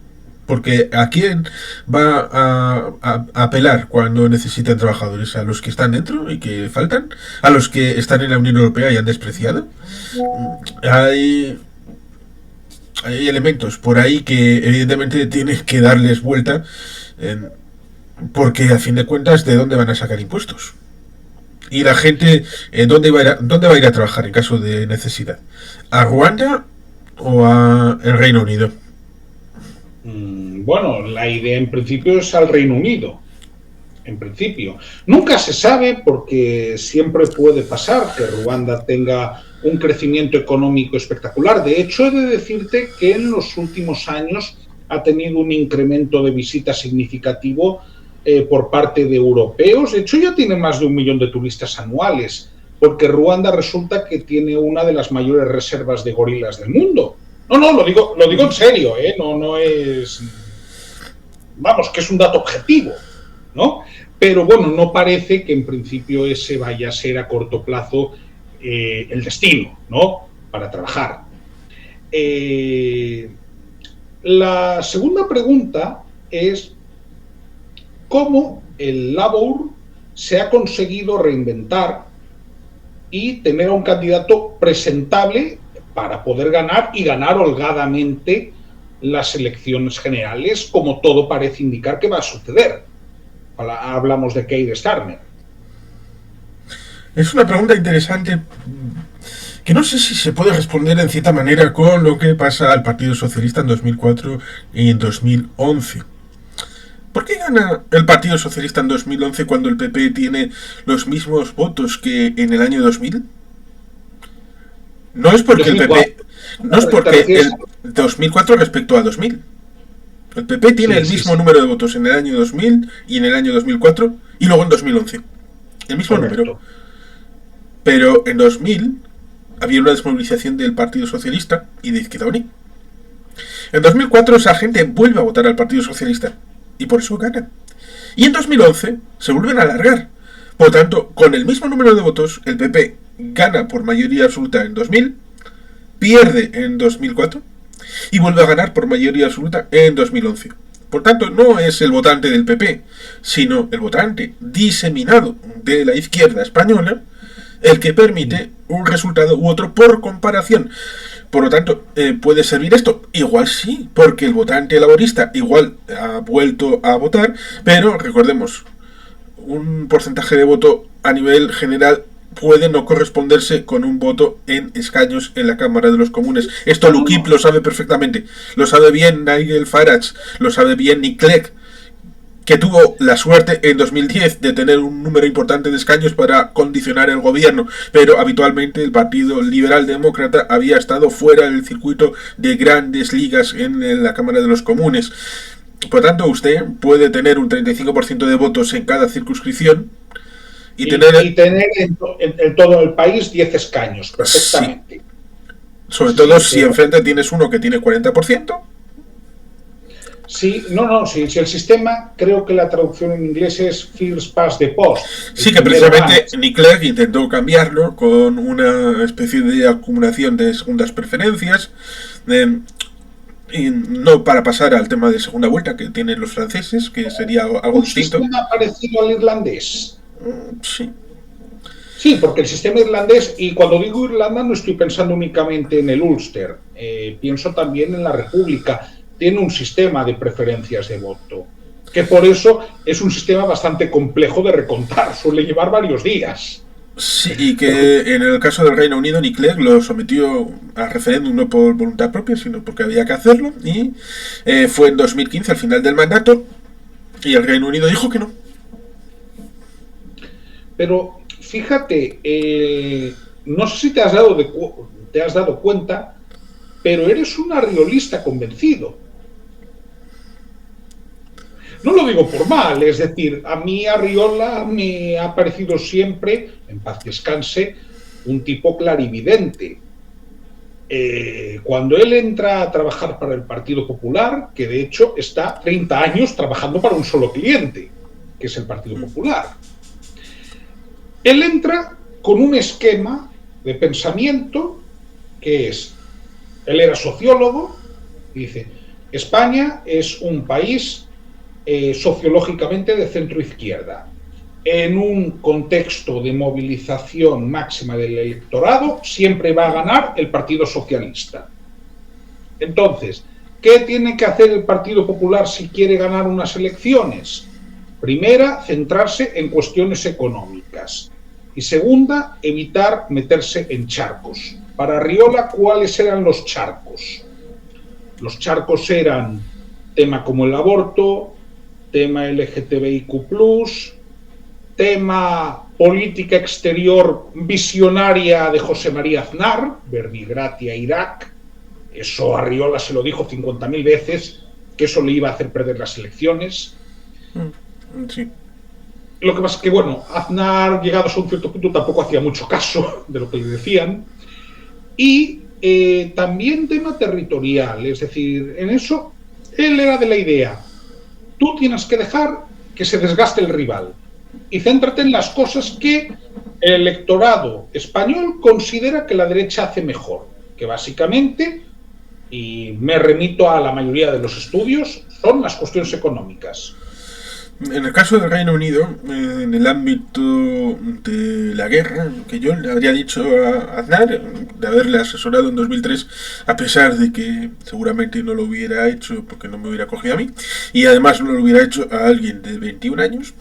Speaker 2: porque ¿a quién va a apelar cuando necesitan trabajadores? ¿A los que están dentro y que faltan? ¿A los que están en la Unión Europea y han despreciado? Hay elementos por ahí que evidentemente tienes que darles vuelta, porque a fin de cuentas, ¿de dónde van a sacar impuestos? Y la gente, ¿dónde va a ir a trabajar en caso de necesidad? ¿A Ruanda o a el Reino Unido?
Speaker 1: Bueno, la idea en principio es al Reino Unido. En principio. Nunca se sabe, porque siempre puede pasar que Ruanda tenga un crecimiento económico espectacular. De hecho, he de decirte que en los últimos años ha tenido un incremento de visitas significativo por parte de europeos. De hecho, ya tiene más de 1 millón de turistas anuales. porque Ruanda resulta que tiene una de las mayores reservas de gorilas del mundo. No, lo digo en serio, no es... Vamos, que es un dato objetivo, ¿no? Pero bueno, no parece que en principio ese vaya a ser a corto plazo el destino, ¿no? Para trabajar. La segunda pregunta es cómo el Labour se ha conseguido reinventar y tener a un candidato presentable para poder ganar y ganar holgadamente las elecciones generales, como todo parece indicar que va a suceder. Hablamos de Keir Starmer.
Speaker 2: Es una pregunta interesante que no sé si se puede responder en cierta manera con lo que pasa al Partido Socialista en 2004 y en 2011. ¿Por qué gana el Partido Socialista en 2011 cuando el PP tiene los mismos votos que en el año 2000? No es porque el PP... No es porque el 2004 respecto a 2000. El PP tiene el mismo número de votos en el año 2000 y en el año 2004 y luego en 2011. El mismo número. Pero en 2000 había una desmovilización del Partido Socialista y de Izquierda Unida. En 2004 esa gente vuelve a votar al Partido Socialista y por eso gana. Y en 2011 se vuelven a alargar. Por lo tanto, con el mismo número de votos, el PP gana por mayoría absoluta en 2000, pierde en 2004 y vuelve a ganar por mayoría absoluta en 2011. Por tanto, no es el votante del PP, sino el votante diseminado de la izquierda española el que permite un resultado u otro por comparación. Por lo tanto, ¿puede servir esto? Igual sí, porque el votante laborista igual ha vuelto a votar, pero recordemos, un porcentaje de voto a nivel general puede no corresponderse con un voto en escaños en la Cámara de los Comunes. Esto l'UKIP lo sabe perfectamente. Lo sabe bien Nigel Farage, lo sabe bien Nick Clegg, que tuvo la suerte en 2010 de tener un número importante de escaños para condicionar el gobierno, pero habitualmente el Partido Liberal Demócrata había estado fuera del circuito de grandes ligas en la Cámara de los Comunes. Por tanto, usted puede tener un 35% de votos en cada circunscripción y tener
Speaker 1: en todo el país 10 escaños, perfectamente.
Speaker 2: Sí. Sobre todo si enfrente tienes uno que tiene 40%.
Speaker 1: Sí, si el sistema, creo que la traducción en inglés es First Past the Post.
Speaker 2: Sí, que precisamente Nick Clegg intentó cambiarlo con una especie de acumulación de segundas preferencias, y no para pasar al tema de segunda vuelta que tienen los franceses, que sería algo distinto.
Speaker 1: ¿Un sistema parecido al irlandés?
Speaker 2: Sí.
Speaker 1: Sí, porque el sistema irlandés, y cuando digo Irlanda no estoy pensando únicamente en el Ulster, pienso también en la República. Tiene un sistema de preferencias de voto, que por eso es un sistema bastante complejo de recontar, suele llevar varios días.
Speaker 2: Sí, y que en el caso del Reino Unido, Nick Clegg lo sometió a referéndum no por voluntad propia, sino porque había que hacerlo, y fue en 2015, al final del mandato, y el Reino Unido dijo que no.
Speaker 1: Pero fíjate, no sé si te has dado cuenta, pero eres un arriolista convencido. No lo digo por mal, es decir, a mí Arriola me ha parecido siempre, en paz descanse, un tipo clarividente. Cuando él entra a trabajar para el Partido Popular, que de hecho está 30 años trabajando para un solo cliente, que es el Partido Popular, él entra con un esquema de pensamiento que es, él era sociólogo, y dice, España es un país sociológicamente de centro-izquierda. En un contexto de movilización máxima del electorado, siempre va a ganar el Partido Socialista. Entonces, ¿qué tiene que hacer el Partido Popular si quiere ganar unas elecciones? Primera, centrarse en cuestiones económicas. Y segunda, evitar meterse en charcos. Para Arriola, ¿cuáles eran los charcos? Los charcos eran tema como el aborto, tema LGTBIQ+, tema política exterior visionaria de José María Aznar, Verbigratia Irak. Eso Arriola se lo dijo 50.000 veces, que eso le iba a hacer perder las elecciones.
Speaker 2: Sí.
Speaker 1: Lo que pasa es que, bueno, Aznar, llegados a un cierto punto, tampoco hacía mucho caso de lo que le decían. Y también tema territorial, es decir, en eso él era de la idea, tú tienes que dejar que se desgaste el rival y céntrate en las cosas que el electorado español considera que la derecha hace mejor, que básicamente, y me remito a la mayoría de los estudios, son las cuestiones económicas.
Speaker 2: En el caso del Reino Unido, en el ámbito de la guerra, que yo le habría dicho a Aznar, de haberle asesorado en 2003, a pesar de que seguramente no lo hubiera hecho porque no me hubiera cogido a mí, y además no lo hubiera hecho a alguien de 21 años,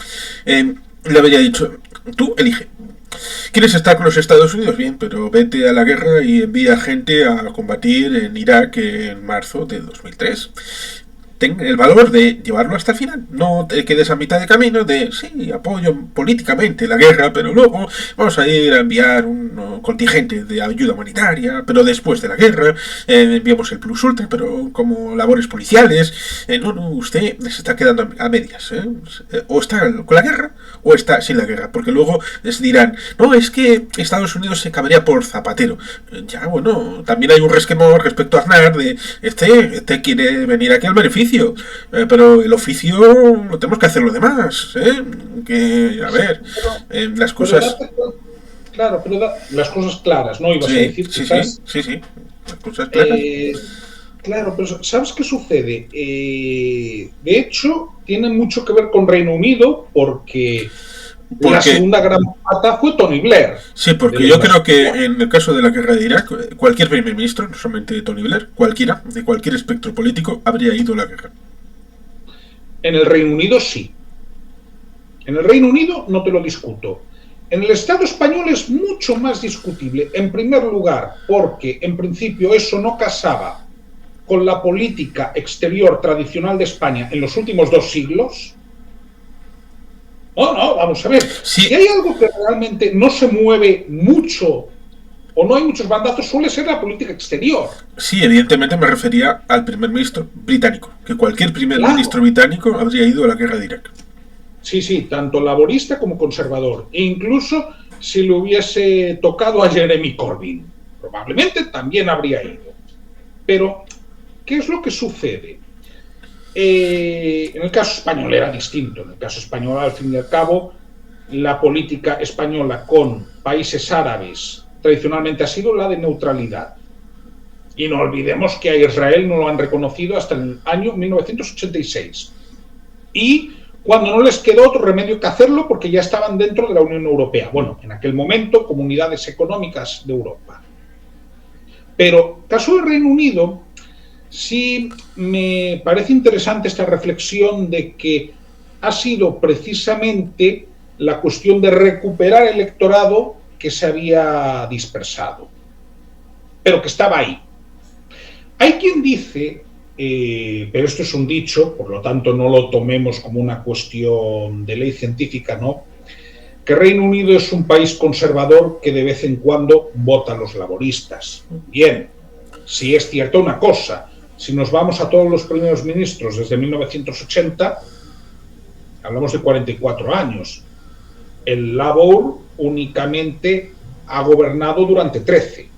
Speaker 2: le habría dicho, tú elige. ¿Quieres estar con los Estados Unidos? Bien, pero vete a la guerra y envía gente a combatir en Irak en marzo de 2003. Ten el valor de llevarlo hasta el final. No te quedes a mitad de camino de, sí, apoyo políticamente la guerra, pero luego vamos a ir a enviar un contingente de ayuda humanitaria, pero después de la guerra enviamos el plus ultra, pero como labores policiales. No, usted se está quedando a medias. O está con la guerra o está sin la guerra, porque luego les dirán, no, es que Estados Unidos se cabría por Zapatero. Ya, bueno, también hay un resquemor respecto a Aznar de, este quiere venir aquí al beneficio. Pero el oficio lo tenemos que hacer los demás, que a ver, las cosas,
Speaker 1: claro, pero las cosas claras, ¿no? Ibas a decir,
Speaker 2: sí, las cosas claras.
Speaker 1: Claro, pero ¿sabes qué sucede? De hecho, tiene mucho que ver con Reino Unido porque la segunda gran pata fue Tony Blair.
Speaker 2: Sí, porque yo creo que en el caso de la guerra de Irak, cualquier primer ministro, no solamente Tony Blair, cualquiera, de cualquier espectro político, habría ido a la guerra.
Speaker 1: En el Reino Unido sí. En el Reino Unido no te lo discuto. En el Estado español es mucho más discutible. En primer lugar, porque en principio eso no casaba con la política exterior tradicional de España en los últimos 2 siglos. No, vamos a ver.
Speaker 2: Sí.
Speaker 1: Si hay algo que realmente no se mueve mucho o no hay muchos bandazos, suele ser la política exterior.
Speaker 2: Sí, evidentemente me refería al primer ministro británico, que cualquier primer ministro británico habría ido a la guerra de Irak.
Speaker 1: Sí, tanto laborista como conservador. E incluso si le hubiese tocado a Jeremy Corbyn, probablemente también habría ido. Pero, ¿qué es lo que sucede? En el caso español era distinto. En el caso español, al fin y al cabo, la política española con países árabes tradicionalmente ha sido la de neutralidad. Y no olvidemos que a Israel no lo han reconocido hasta el año 1986. Y cuando no les quedó otro remedio que hacerlo porque ya estaban dentro de la Unión Europea. Bueno, en aquel momento, comunidades económicas de Europa. Pero, caso del Reino Unido, sí me parece interesante esta reflexión de que ha sido precisamente la cuestión de recuperar el electorado que se había dispersado, pero que estaba ahí. Hay quien dice, pero esto es un dicho, por lo tanto no lo tomemos como una cuestión de ley científica, ¿no?, que Reino Unido es un país conservador que de vez en cuando vota a los laboristas. Bien, sí es cierto una cosa. Si nos vamos a todos los primeros ministros desde 1980, hablamos de 44 años. El Labour únicamente ha gobernado durante 13.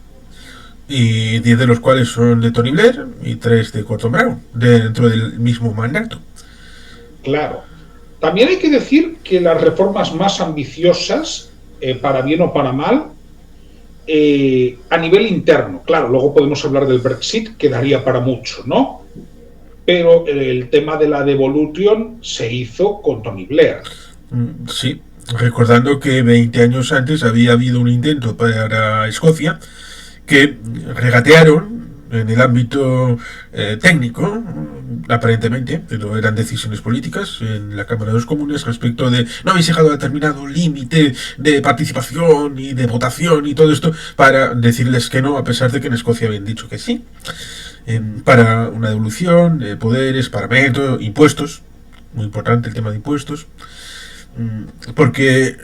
Speaker 2: Y 10 de los cuales son de Tony Blair y 3 de Gordon Brown, dentro del mismo mandato.
Speaker 1: Claro. También hay que decir que las reformas más ambiciosas, para bien o para mal, a nivel interno, claro, luego podemos hablar del Brexit, que daría para mucho, ¿no? Pero el tema de la devolution se hizo con Tony Blair.
Speaker 2: Sí, recordando que 20 años antes había habido un intento para Escocia que regatearon en el ámbito técnico, aparentemente, pero eran decisiones políticas en la Cámara de los Comunes respecto de no habéis llegado a determinado límite de participación y de votación y todo esto, para decirles que no, a pesar de que en Escocia habían dicho que sí, para una devolución de poderes, para impuestos, muy importante el tema de impuestos, porque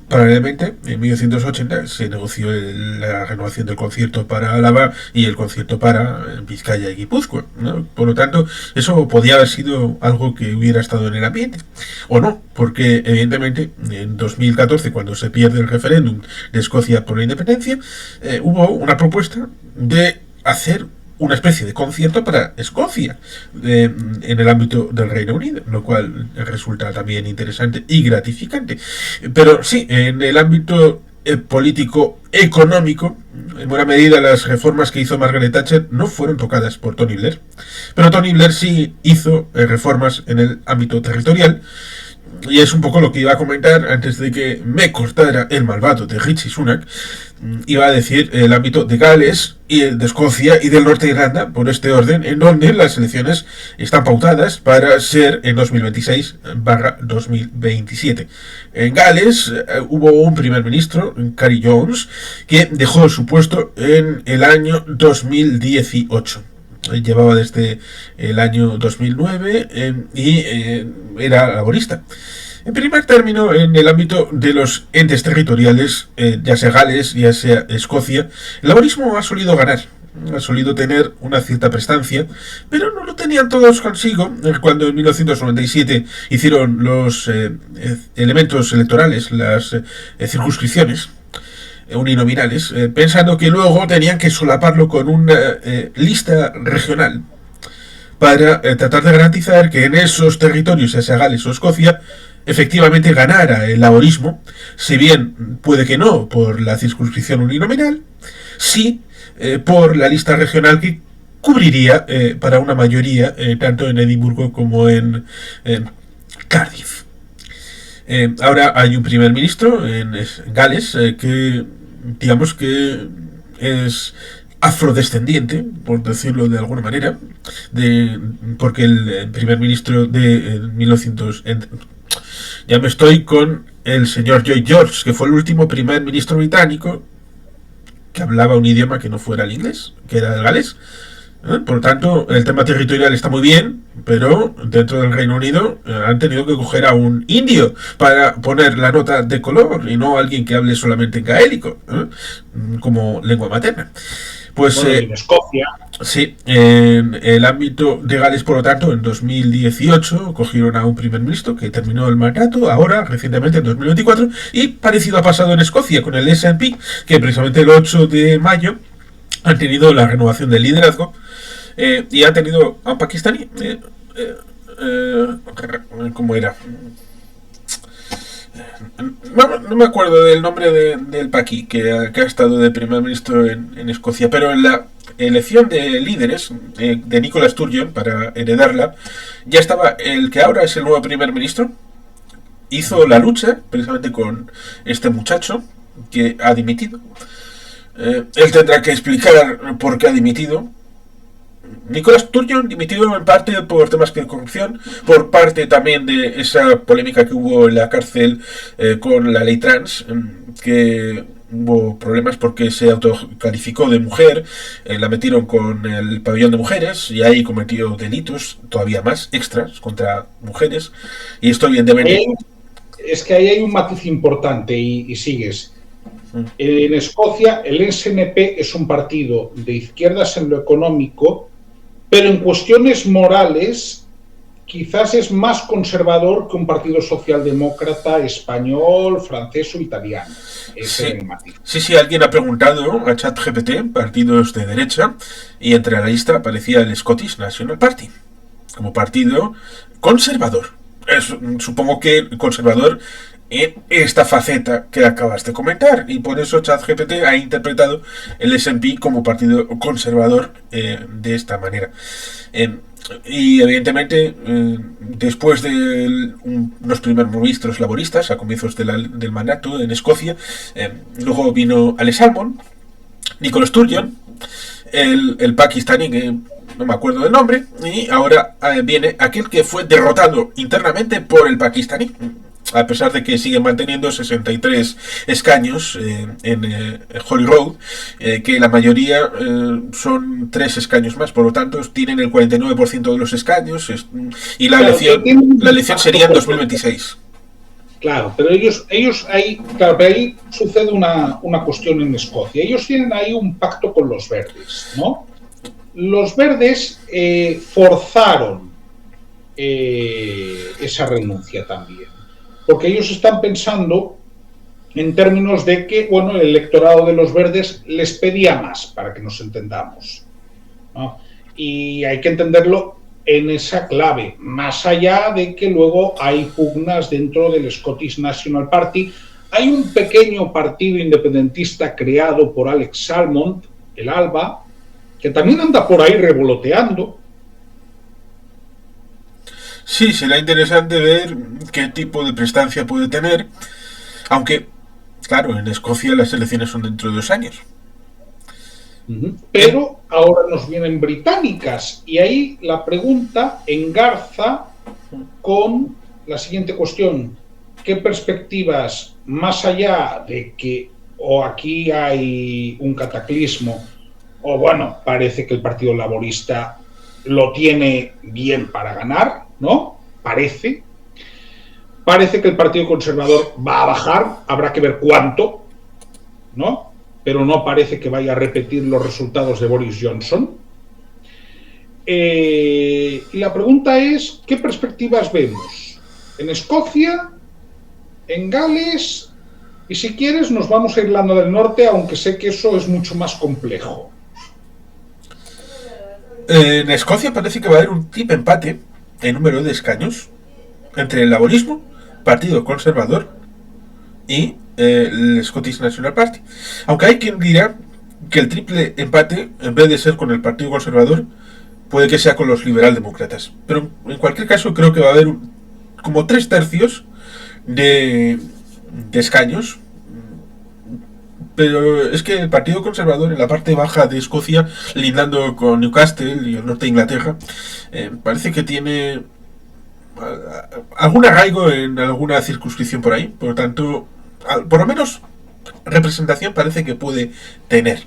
Speaker 2: Paralelamente, en 1980 se negoció la renovación del concierto para Álava y el concierto para Vizcaya y Guipúzcoa, ¿no? Por lo tanto, eso podía haber sido algo que hubiera estado en el ambiente, o no, porque evidentemente en 2014, cuando se pierde el referéndum de Escocia por la independencia, hubo una propuesta de hacer una especie de concierto para Escocia en el ámbito del Reino Unido, lo cual resulta también interesante y gratificante. Pero sí, en el ámbito político económico, en buena medida las reformas que hizo Margaret Thatcher no fueron tocadas por Tony Blair, pero Tony Blair sí hizo reformas en el ámbito territorial. Y es un poco lo que iba a comentar antes de que me cortara el malvado de Richie Sunak. Iba a decir el ámbito de Gales y de Escocia y del norte de Irlanda, por este orden, en donde las elecciones están pautadas para ser en 2026/2027. En Gales hubo un primer ministro, Cary Jones, que dejó su puesto en el año 2018. Llevaba desde el año 2009 y era laborista. En primer término, en el ámbito de los entes territoriales, ya sea Gales, ya sea Escocia, el laborismo ha solido ganar, ha solido tener una cierta prestancia, pero no lo tenían todos consigo cuando en 1997 hicieron los elementos electorales, las circunscripciones uninominales, pensando que luego tenían que solaparlo con una lista regional para tratar de garantizar que en esos territorios, ya sea Gales o Escocia, efectivamente ganara el laborismo, si bien puede que no por la circunscripción uninominal, sí por la lista regional que cubriría para una mayoría tanto en Edimburgo como en Cardiff. Ahora hay un primer ministro en Gales que digamos que es afrodescendiente, por decirlo de alguna manera, porque el primer ministro de 1900... Ya me estoy con el señor Lloyd George, que fue el último primer ministro británico que hablaba un idioma que no fuera el inglés, que era el galés. Por lo tanto, el tema territorial está muy bien, pero dentro del Reino Unido han tenido que coger a un indio para poner la nota de color y no a alguien que hable solamente en gaélico, como lengua materna. Pues
Speaker 1: bueno, en Escocia.
Speaker 2: Sí, en el ámbito de Gales, por lo tanto, en 2018 cogieron a un primer ministro que terminó el mandato, ahora, recientemente, en 2024, y parecido ha pasado en Escocia con el SNP, que precisamente el 8 de mayo han tenido la renovación del liderazgo y han tenido a un pakistaní, ¿cómo era? No me acuerdo del nombre del paqui que ha estado de primer ministro en Escocia, pero en la elección de líderes de Nicola Sturgeon para heredarla, ya estaba el que ahora es el nuevo primer ministro, hizo la lucha precisamente con este muchacho que ha dimitido. Él tendrá que explicar por qué ha dimitido. Nicola Sturgeon dimitido en parte por temas de corrupción, por parte también de esa polémica que hubo en la cárcel con la ley trans, que hubo problemas porque se autocalificó de mujer, la metieron con el pabellón de mujeres y ahí cometió delitos todavía más extras contra mujeres, y esto evidentemente...
Speaker 1: Es que ahí hay un matiz importante y sigues. En Escocia el SNP es un partido de izquierdas en lo económico, pero en cuestiones morales quizás es más conservador que un partido socialdemócrata español, francés o italiano.
Speaker 2: Sí, alguien ha preguntado a ChatGPT partidos de derecha y entre la lista aparecía el Scottish National Party como partido conservador. Supongo que conservador en esta faceta que acabas de comentar, y por eso ChatGPT ha interpretado el SNP como partido conservador de esta manera. Y evidentemente después de unos primeros ministros laboristas a comienzos del mandato en Escocia, luego vino Alex Salmond, Nicola Sturgeon, el pakistaní que no me acuerdo del nombre, y ahora viene aquel que fue derrotado internamente por el pakistaní, a pesar de que sigue manteniendo 63 escaños en Holyrood, que la mayoría son 3 escaños más, por lo tanto tienen el 49% de los escaños, y la elección sería en 2026.
Speaker 1: Claro, pero ellos ahí, claro, pero ahí sucede una cuestión en Escocia. Ellos tienen ahí un pacto con los verdes, ¿no? Los verdes forzaron esa renuncia también, porque ellos están pensando en términos de que, bueno, el electorado de los verdes les pedía más, para que nos entendamos, ¿no? Y hay que entenderlo en esa clave, más allá de que luego hay pugnas dentro del Scottish National Party. Hay un pequeño partido independentista creado por Alex Salmond, el ALBA, que también anda por ahí revoloteando.
Speaker 2: Sí, será interesante ver qué tipo de prestancia puede tener, aunque, claro, en Escocia las elecciones son dentro de 2 años.
Speaker 1: Pero ahora nos vienen británicas y ahí la pregunta engarza con la siguiente cuestión: ¿qué perspectivas, más allá de que o aquí hay un cataclismo o bueno, parece que el Partido Laborista lo tiene bien para ganar, ¿no? Parece que el Partido Conservador va a bajar, habrá que ver cuánto, ¿no? Pero no parece que vaya a repetir los resultados de Boris Johnson. Y la pregunta es, ¿qué perspectivas vemos? En Escocia, en Gales, y si quieres nos vamos a Irlanda del Norte, aunque sé que eso es mucho más complejo.
Speaker 2: En Escocia parece que va a haber un tipo empate en número de escaños entre el laborismo, Partido Conservador y el Scottish National Party. Aunque hay quien dirá que el triple empate, en vez de ser con el Partido Conservador, puede que sea con los liberaldemócratas. Pero en cualquier caso creo que va a haber como 3/3 de escaños. Pero es que el Partido Conservador en la parte baja de Escocia, lindando con Newcastle y el norte de Inglaterra, parece que tiene algún arraigo en alguna circunscripción por ahí. Por lo tanto, por lo menos representación parece que puede tener,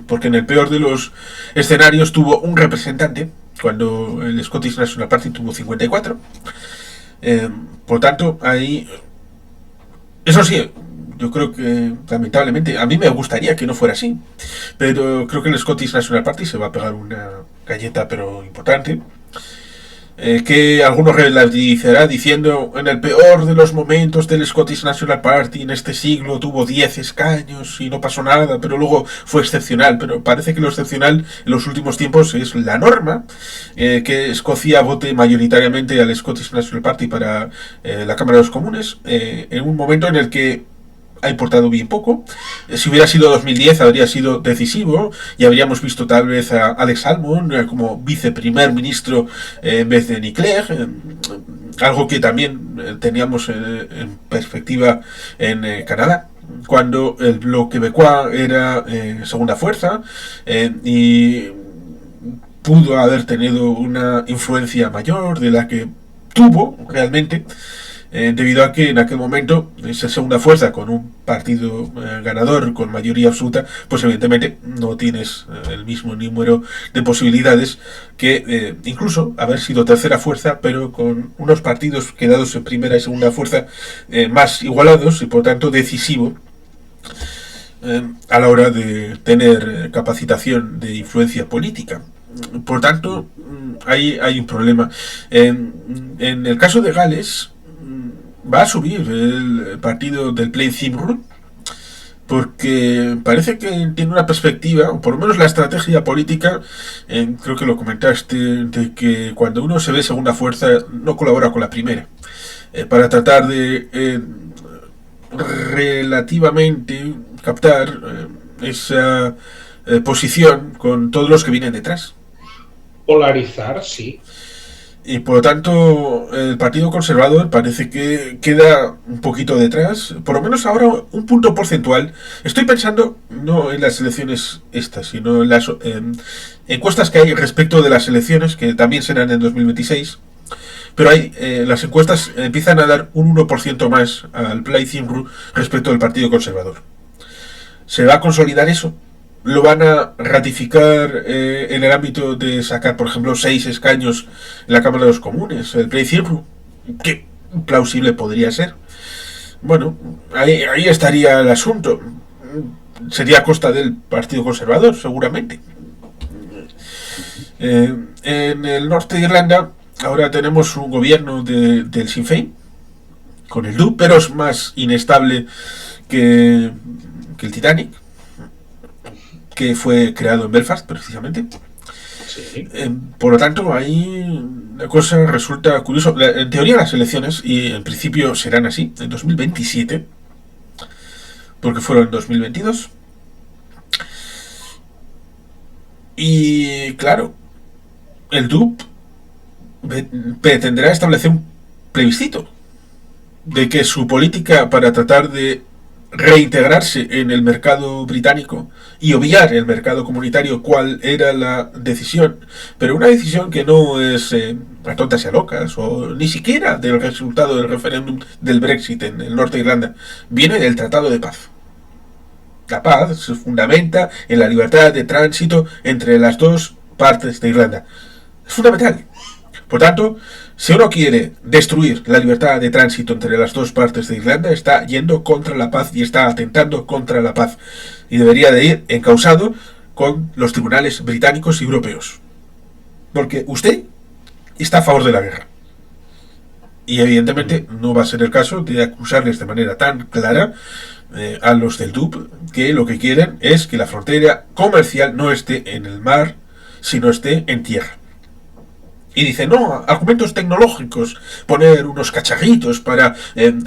Speaker 2: porque en el peor de los escenarios tuvo un representante cuando el Scottish National Party tuvo 54. Por tanto, ahí, eso sí, yo creo que lamentablemente, a mí me gustaría que no fuera así, pero creo que el Scottish National Party se va a pegar una galleta pero importante, que algunos relativizará diciendo en el peor de los momentos del Scottish National Party en este siglo tuvo 10 escaños y no pasó nada, pero luego fue excepcional. Pero parece que lo excepcional en los últimos tiempos es la norma, que Escocia vote mayoritariamente al Scottish National Party para la Cámara de los Comunes, en un momento en el que ha importado bien poco. Si hubiera sido 2010 habría sido decisivo y habríamos visto tal vez a Alex Salmond como viceprimer ministro en vez de Nick Clegg, algo que también teníamos en perspectiva en Canadá, cuando el Bloc québécois era segunda fuerza y pudo haber tenido una influencia mayor de la que tuvo realmente, debido a que en aquel momento esa segunda fuerza con un partido ganador con mayoría absoluta, pues evidentemente no tienes el mismo número de posibilidades que incluso haber sido tercera fuerza, pero con unos partidos quedados en primera y segunda fuerza más igualados y por tanto decisivo a la hora de tener capacitación de influencia política. Por tanto, ahí hay un problema. En el caso de Gales, va a subir el partido del Plaid Cymru, porque parece que tiene una perspectiva, o por lo menos la estrategia política, creo que lo comentaste, de que cuando uno se ve segunda fuerza no colabora con la primera, para tratar de relativamente captar esa posición con todos los que vienen detrás.
Speaker 1: Polarizar, sí.
Speaker 2: Y por lo tanto el Partido Conservador parece que queda un poquito detrás, por lo menos ahora un punto porcentual. Estoy pensando no en las elecciones estas, sino en las encuestas que hay respecto de las elecciones, que también serán en 2026. Pero hay, las encuestas empiezan a dar un 1% más al Plaid Cymru respecto del Partido Conservador. ¿Se va a consolidar eso? ¿Lo van a ratificar en el ámbito de sacar, por ejemplo, 6 escaños en la Cámara de los Comunes, el Plaid Cymru? ¿Qué plausible podría ser? Bueno, ahí estaría el asunto. Sería a costa del Partido Conservador, seguramente. En el norte de Irlanda ahora tenemos un gobierno del Sinn Féin, con el DUP, pero es más inestable que el Titanic, que fue creado en Belfast, precisamente.
Speaker 1: Sí.
Speaker 2: Por lo tanto, ahí la cosa resulta curiosa. En teoría las elecciones, y en principio serán así, en 2027, porque fueron en 2022. Y claro, el DUP pretenderá establecer un plebiscito de que su política para tratar de reintegrarse en el mercado británico y obviar el mercado comunitario, cuál era la decisión, pero una decisión que no es a tontas y a locas, o ni siquiera del resultado del referéndum del Brexit en el norte de Irlanda, viene del Tratado de Paz. La paz se fundamenta en la libertad de tránsito entre las dos partes de Irlanda. Es fundamental. Por tanto, si uno quiere destruir la libertad de tránsito entre las dos partes de Irlanda, está yendo contra la paz y está atentando contra la paz. Y debería de ir encausado con los tribunales británicos y europeos. Porque usted está a favor de la guerra. Y evidentemente no va a ser el caso de acusarles de manera tan clara a los del DUP, que lo que quieren es que la frontera comercial no esté en el mar, sino esté en tierra. Y dice, no, argumentos tecnológicos, poner unos cacharritos para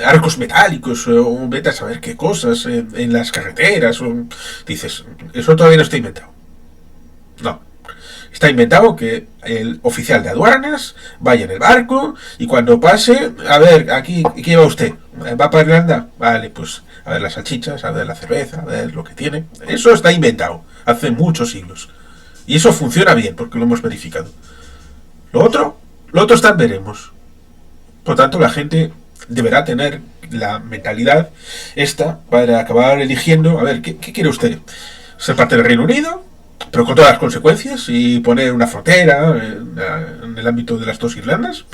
Speaker 2: arcos metálicos, o vete a saber qué cosas en las carreteras. Dices, eso todavía no está inventado. No. Está inventado que el oficial de aduanas vaya en el barco y cuando pase, a ver, aquí, ¿qué va usted? ¿Va para Irlanda? Vale, pues a ver las salchichas, a ver la cerveza, a ver lo que tiene. Eso está inventado hace muchos siglos. Y eso funciona bien, porque lo hemos verificado. Lo otro está en veremos. Por tanto, la gente deberá tener la mentalidad esta para acabar eligiendo, a ver, ¿qué quiere usted? ¿Ser parte del Reino Unido? Pero con todas las consecuencias y poner una frontera en el ámbito de las dos Irlandas,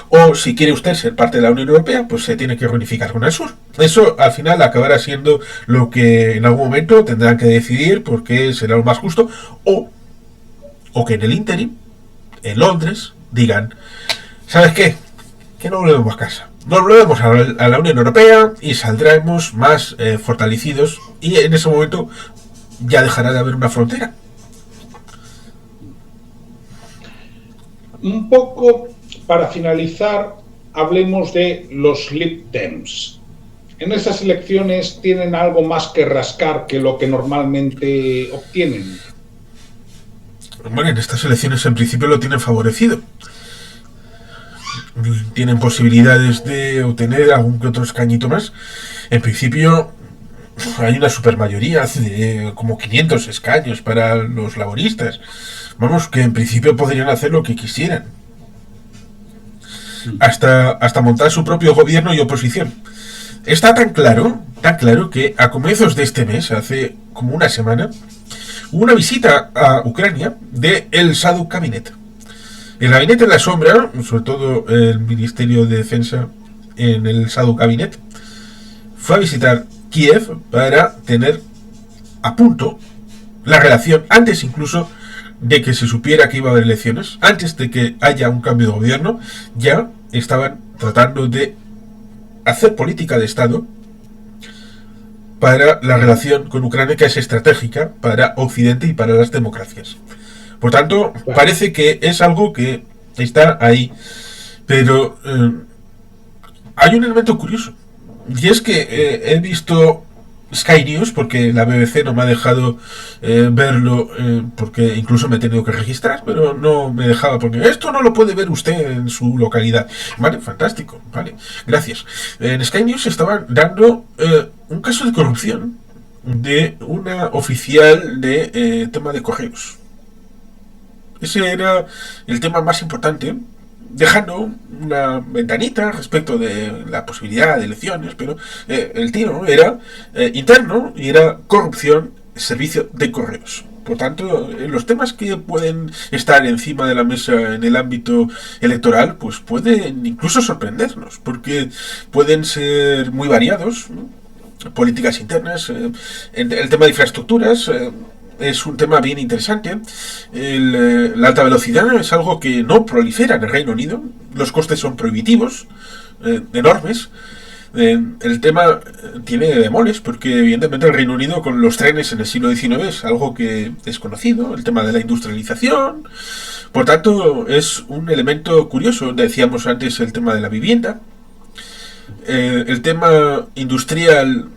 Speaker 2: o si quiere usted ser parte de la Unión Europea, pues se tiene que reunificar con el sur. Eso al final acabará siendo lo que en algún momento tendrán que decidir, porque será lo más justo, o que en el ínterin, en Londres, digan, ¿sabes qué? Que no volvemos a casa. Nos volvemos a la Unión Europea y saldremos más fortalecidos, y en ese momento ya dejará de haber una frontera.
Speaker 1: Un poco para finalizar, hablemos de los Lib Dems. En esas elecciones tienen algo más que rascar que lo que normalmente obtienen.
Speaker 2: Bueno, en estas elecciones en principio lo tienen favorecido. Tienen posibilidades de obtener algún que otro escañito más. En principio hay una supermayoría de como 500 escaños para los laboristas. Vamos, que en principio podrían hacer lo que quisieran. Hasta montar su propio gobierno y oposición. Está tan claro que a comienzos de este mes, hace como una semana, hubo una visita a Ucrania de el Saduk Cabinet. El gabinete en la sombra, sobre todo el Ministerio de Defensa en el Saduk Cabinet, fue a visitar Kiev para tener a punto la relación, antes incluso de que se supiera que iba a haber elecciones, antes de que haya un cambio de gobierno, ya estaban tratando de hacer política de Estado para la relación con Ucrania, que es estratégica para Occidente y para las democracias. Por tanto, parece que es algo que está ahí. Pero hay un elemento curioso. Y es que he visto Sky News, porque la BBC no me ha dejado verlo, porque incluso me he tenido que registrar, pero no me dejaba, porque esto no lo puede ver usted en su localidad. Vale, fantástico, vale, gracias. En Sky News estaban dando un caso de corrupción de una oficial de tema de correos. Ese era el tema más importante, dejando una ventanita respecto de la posibilidad de elecciones, pero el tiro era interno y era corrupción, servicio de correos. Por tanto, los temas que pueden estar encima de la mesa en el ámbito electoral, pues pueden incluso sorprendernos, porque pueden ser muy variados, ¿no? Políticas internas, el tema de infraestructuras, es un tema bien interesante. La alta velocidad es algo que no prolifera en el Reino Unido. Los costes son prohibitivos, enormes. El tema tiene bemoles, porque evidentemente el Reino Unido con los trenes en el siglo XIX es algo que es conocido, el tema de la industrialización. Por tanto, es un elemento curioso. Decíamos antes el tema de la vivienda. El tema industrial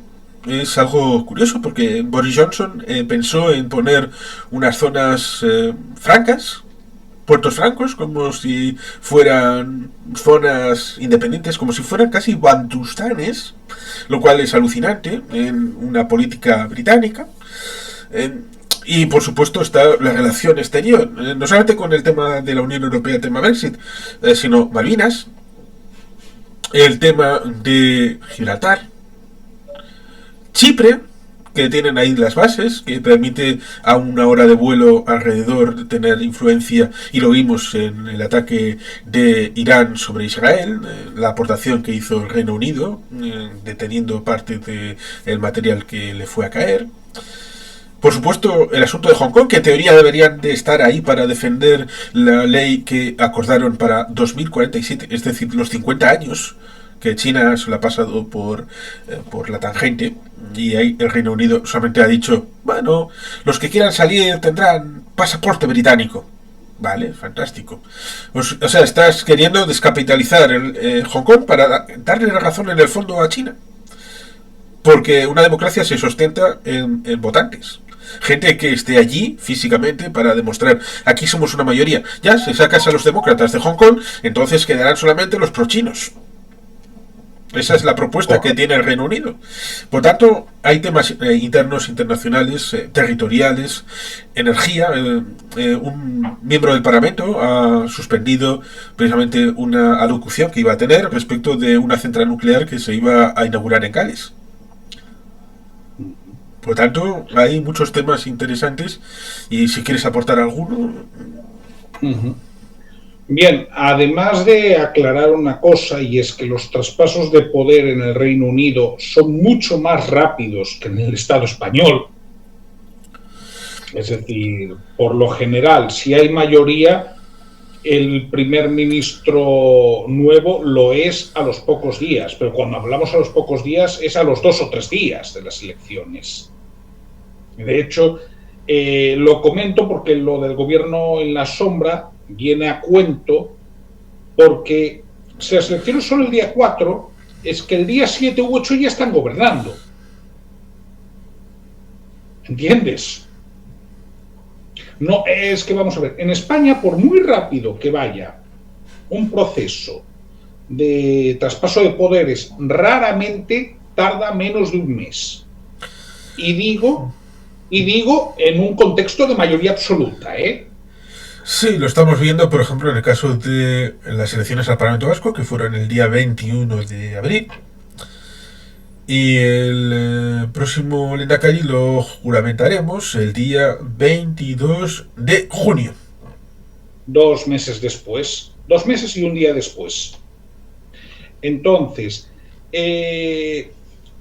Speaker 2: es algo curioso, porque Boris Johnson pensó en poner unas zonas francas, puertos francos, como si fueran zonas independientes, como si fueran casi bantustanes, lo cual es alucinante en una política británica. Y por supuesto está la relación exterior, no solamente con el tema de la Unión Europea, el tema Brexit, sino Malvinas, el tema de Gibraltar, Chipre, que tienen ahí las bases, que permite a una hora de vuelo alrededor de tener influencia, y lo vimos en el ataque de Irán sobre Israel, la aportación que hizo el Reino Unido, deteniendo parte del material que le fue a caer. Por supuesto, el asunto de Hong Kong, que en teoría deberían de estar ahí para defender la ley que acordaron para 2047, es decir, los 50 años que China se lo ha pasado por la tangente, y ahí el Reino Unido solamente ha dicho, bueno, los que quieran salir tendrán pasaporte británico. Vale, fantástico. O sea, estás queriendo descapitalizar Hong Kong para darle la razón en el fondo a China. Porque una democracia se sustenta en votantes. Gente que esté allí físicamente para demostrar, aquí somos una mayoría. Ya, si sacas a los demócratas de Hong Kong, entonces quedarán solamente los prochinos. Esa es la propuesta que tiene el Reino Unido. Por tanto, hay temas internos, internacionales, territoriales, energía. Un miembro del Parlamento ha suspendido precisamente una alocución que iba a tener respecto de una central nuclear que se iba a inaugurar en Gales. Por tanto, hay muchos temas interesantes, y si quieres aportar alguno.
Speaker 1: Bien, además de aclarar una cosa, y es que los traspasos de poder en el Reino Unido son mucho más rápidos que en el Estado español. Es decir, por lo general, si hay mayoría, el primer ministro nuevo lo es a los pocos días, pero cuando hablamos a los pocos días es a los 2 o 3 días de las elecciones. De hecho, lo comento porque lo del gobierno en la sombra viene a cuento, porque si las elecciones son el día 4, es que el día 7 u 8 ya están gobernando. ¿Entiendes? No, es que vamos a ver, en España, por muy rápido que vaya un proceso de traspaso de poderes, raramente tarda menos de un mes. Y digo en un contexto de mayoría absoluta, ¿eh?
Speaker 2: Sí, lo estamos viendo, por ejemplo, en el caso de las elecciones al Parlamento Vasco, que fueron el día 21 de abril. Y el próximo Lehendakari lo juramentaremos el día 22 de junio.
Speaker 1: 2 meses después. 2 meses y un día después. Entonces,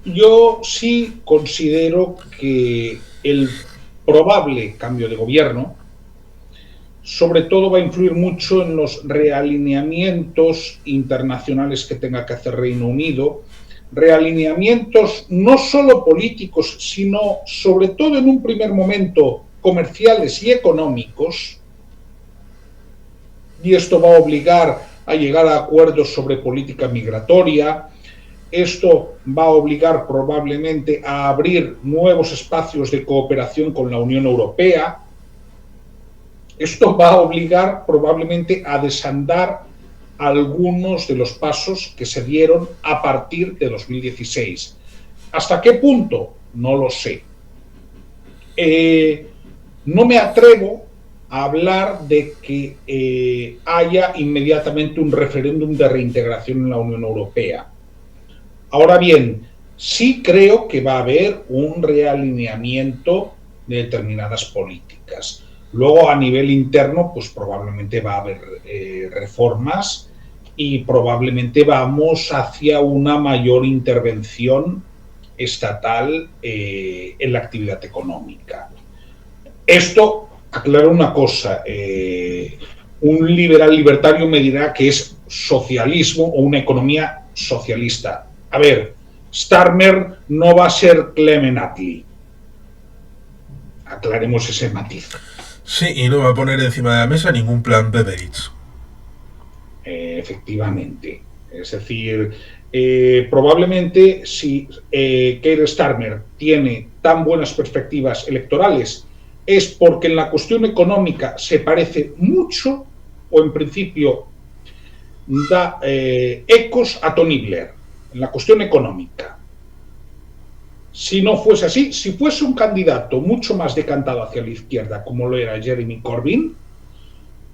Speaker 1: yo sí considero que el probable cambio de gobierno, sobre todo, va a influir mucho en los realineamientos internacionales que tenga que hacer Reino Unido. Realineamientos no solo políticos, sino sobre todo en un primer momento comerciales y económicos, y esto va a obligar a llegar a acuerdos sobre política migratoria. Esto va a obligar probablemente a abrir nuevos espacios de cooperación con la Unión Europea. Esto va a obligar probablemente a desandar algunos de los pasos que se dieron a partir de 2016. ¿Hasta qué punto? No lo sé. No me atrevo a hablar de que haya inmediatamente un referéndum de reintegración en la Unión Europea. Ahora bien, sí creo que va a haber un realineamiento de determinadas políticas. Luego, a nivel interno, pues probablemente va a haber reformas y probablemente vamos hacia una mayor intervención estatal en la actividad económica. Esto, aclaro una cosa, un liberal libertario me dirá que es socialismo o una economía socialista. A ver, Starmer no va a ser Clement Attlee. Aclaremos ese matiz.
Speaker 2: Sí, y no va a poner encima de la mesa ningún plan Beveridge.
Speaker 1: Efectivamente. Es decir, probablemente si Keir Starmer tiene tan buenas perspectivas electorales es porque en la cuestión económica se parece mucho o en principio da ecos a Tony Blair en la cuestión económica. Si no fuese así, si fuese un candidato mucho más decantado hacia la izquierda como lo era Jeremy Corbyn,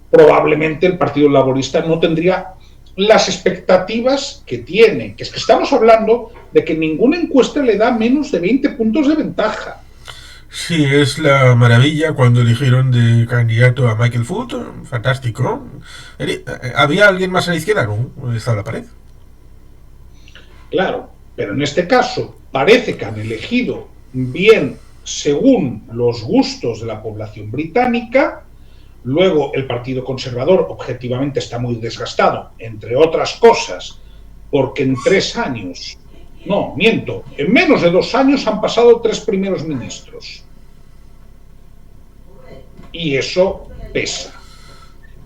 Speaker 1: probablemente el Partido Laborista no tendría las expectativas que tiene, que es que estamos hablando de que ninguna encuesta le da menos de 20 puntos de ventaja.
Speaker 2: Sí, es la maravilla cuando eligieron de candidato a Michael Foot, fantástico. ¿Había alguien más a la izquierda? No, estaba la pared.
Speaker 1: Claro, pero en este caso parece que han elegido bien según los gustos de la población británica. Luego el Partido Conservador objetivamente está muy desgastado, entre otras cosas, porque en 3 años, no, miento, en menos de 2 años han pasado 3 primeros ministros. Y eso pesa.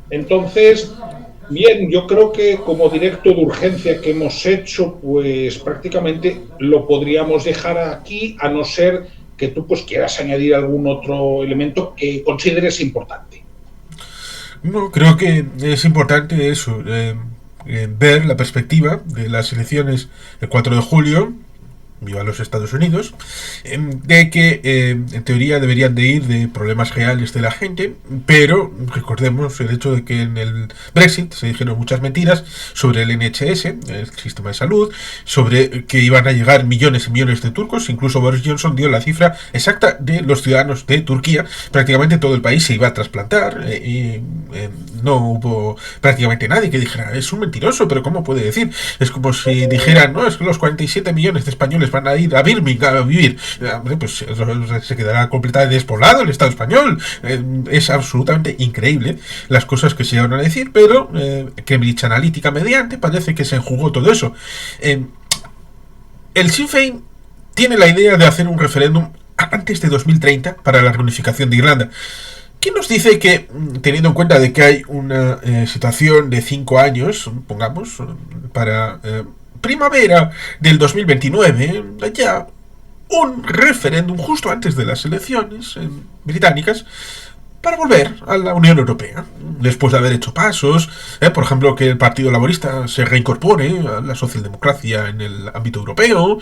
Speaker 1: Entonces, bien, yo creo que como directo de urgencia que hemos hecho, pues prácticamente lo podríamos dejar aquí, a no ser que tú pues quieras añadir algún otro elemento que consideres importante.
Speaker 2: No, creo que es importante eso, ver la perspectiva de las elecciones el 4 de julio, viva los Estados Unidos, de que en teoría deberían de ir de problemas reales de la gente, pero recordemos el hecho de que en el Brexit se dijeron muchas mentiras sobre el NHS, el sistema de salud, sobre que iban a llegar millones y millones de turcos. Incluso Boris Johnson dio la cifra exacta de los ciudadanos de Turquía. Prácticamente todo el país se iba a trasplantar y no hubo prácticamente nadie que dijera es un mentiroso, pero ¿cómo puede decir? Es como si dijeran, no, es que los 47 millones de españoles van a ir a Birmingham a vivir. Pues se quedará completamente despoblado el Estado español. Es absolutamente increíble las cosas que se llevan a decir, pero Cambridge Analytica mediante parece que se enjugó todo eso. El Sinn Féin tiene la idea de hacer un referéndum antes de 2030 para la reunificación de Irlanda. ¿Quién nos dice que, teniendo en cuenta de que hay una situación de 5 años, pongamos, para primavera del 2029, ya un referéndum justo antes de las elecciones británicas para volver a la Unión Europea, después de haber hecho pasos, por ejemplo, que el Partido Laborista se reincorpore a la socialdemocracia en el ámbito europeo,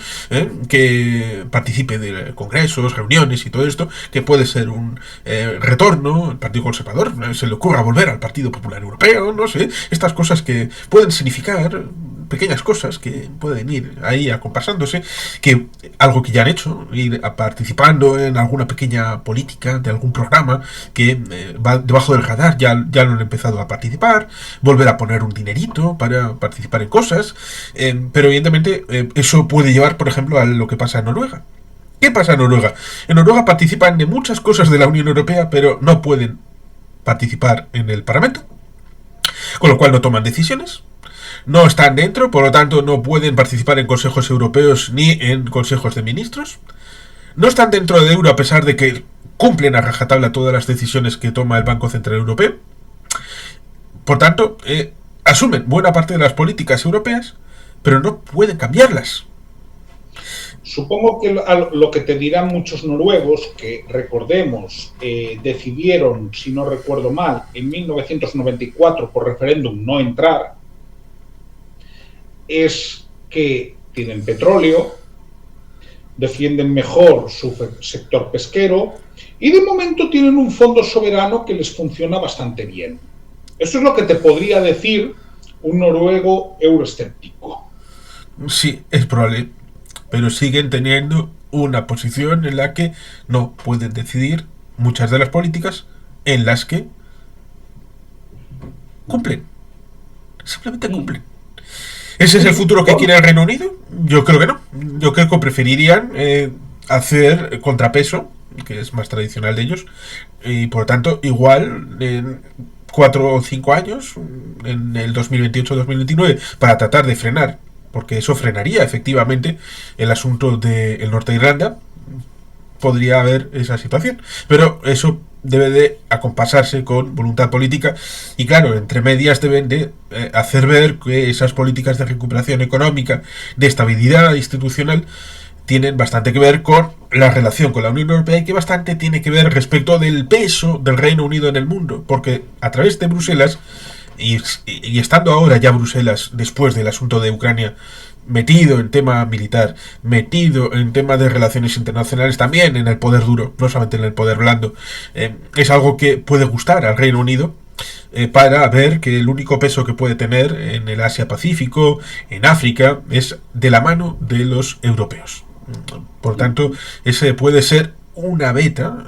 Speaker 2: que participe de congresos, reuniones y todo esto, que puede ser un retorno. El Partido Conservador se le ocurra volver al Partido Popular Europeo, no sé, estas cosas que pueden significar pequeñas cosas que pueden ir ahí acompasándose, que algo que ya han hecho, ir participando en alguna pequeña política de algún programa que va debajo del radar, ya lo han empezado a participar, volver a poner un dinerito para participar en cosas, pero evidentemente eso puede llevar, por ejemplo, a lo que pasa en Noruega. ¿Qué pasa en Noruega? En Noruega participan de muchas cosas de la Unión Europea, pero no pueden participar en el Parlamento, con lo cual no toman decisiones. No están dentro, por lo tanto no pueden participar en consejos europeos ni en consejos de ministros. No están dentro del euro a pesar de que cumplen a rajatabla todas las decisiones que toma el Banco Central Europeo. Por tanto, asumen buena parte de las políticas europeas, pero no pueden cambiarlas.
Speaker 1: Supongo que lo que te dirán muchos noruegos, que recordemos, decidieron, si no recuerdo mal, en 1994 por referéndum no entrar, es que tienen petróleo, defienden mejor su sector pesquero y de momento tienen un fondo soberano que les funciona bastante bien. Eso es lo que te podría decir un noruego euroescéptico.
Speaker 2: Sí, es probable, pero siguen teniendo una posición en la que no pueden decidir muchas de las políticas en las que cumplen. Simplemente cumplen. ¿Ese es el futuro que quiere el Reino Unido? Yo creo que no. Yo creo que preferirían hacer contrapeso, que es más tradicional de ellos, y por lo tanto, igual en 4 o 5 años, en el 2028-2029, para tratar de frenar, porque eso frenaría efectivamente el asunto del Norte de Irlanda, podría haber esa situación. Pero eso debe de acompasarse con voluntad política y claro, entre medias deben de hacer ver que esas políticas de recuperación económica, de estabilidad institucional, tienen bastante que ver con la relación con la Unión Europea y que bastante tiene que ver respecto del peso del Reino Unido en el mundo, porque a través de Bruselas y estando ahora ya Bruselas después del asunto de Ucrania metido en tema militar, metido en tema de relaciones internacionales, también en el poder duro, no solamente en el poder blando, es algo que puede gustar al Reino Unido, para ver que el único peso que puede tener en el Asia-Pacífico, en África, es de la mano de los europeos. Por tanto, ese puede ser una beta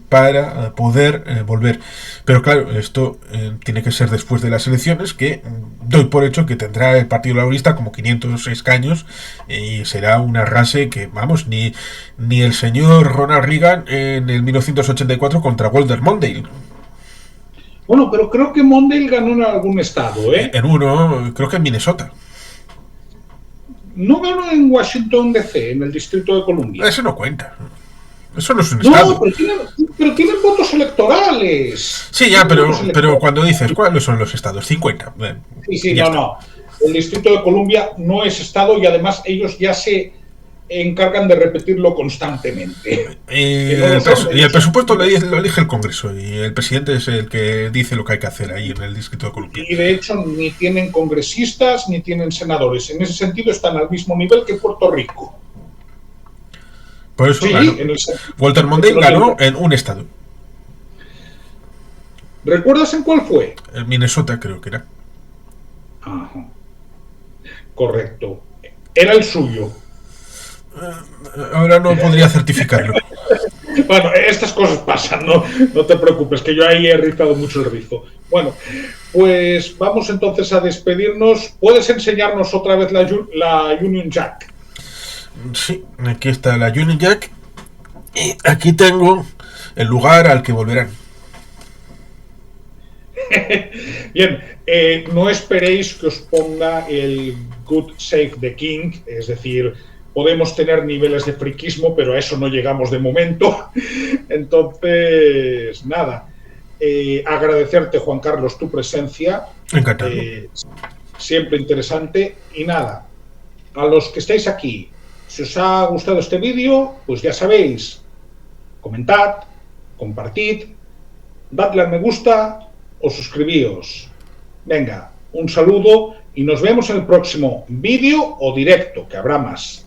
Speaker 2: para poder volver. Pero claro, esto tiene que ser después de las elecciones, que doy por hecho que tendrá el Partido Laborista como 500 escaños y será un arrase que, vamos, ni el señor Ronald Reagan en el 1984 contra Walter Mondale.
Speaker 1: Bueno, pero creo que Mondale ganó en algún estado, ¿eh?
Speaker 2: En uno, creo que en Minnesota.
Speaker 1: No ganó en Washington DC, en el Distrito de Columbia.
Speaker 2: Eso no cuenta. Eso no es un estado.
Speaker 1: Pero tienen votos electorales.
Speaker 2: Sí, ya, pero cuando dices, ¿cuáles son los estados? 50.
Speaker 1: Sí, no. El Distrito de Columbia no es estado y además ellos ya se encargan de repetirlo constantemente.
Speaker 2: Y el presupuesto lo elige el Congreso y el presidente es el que dice lo que hay que hacer ahí en el Distrito de Columbia.
Speaker 1: Y de hecho ni tienen congresistas ni tienen senadores. En ese sentido están al mismo nivel que Puerto Rico.
Speaker 2: Por eso Walter Mondale ganó en un estado.
Speaker 1: ¿Recuerdas en cuál fue?
Speaker 2: En Minnesota creo que era.
Speaker 1: Ajá. Correcto. Era el suyo.
Speaker 2: Ahora no podría certificarlo.
Speaker 1: Bueno, estas cosas pasan, no te preocupes, que yo ahí he rizado mucho el rizo. Bueno, pues vamos entonces a despedirnos. ¿Puedes enseñarnos otra vez la Union Jack?
Speaker 2: Sí, aquí está la Union Jack. Y aquí tengo el lugar al que volverán.
Speaker 1: Bien, no esperéis que os ponga el God Save the King, es decir, podemos tener niveles de friquismo, pero a eso no llegamos de momento. Entonces, nada, agradecerte, Juan Carlos, tu presencia.
Speaker 2: Encantado.
Speaker 1: Siempre interesante. Y nada, a los que estáis aquí, si os ha gustado este vídeo, pues ya sabéis, comentad, compartid, dadle al me gusta o suscribíos. Venga, un saludo y nos vemos en el próximo vídeo o directo, que habrá más.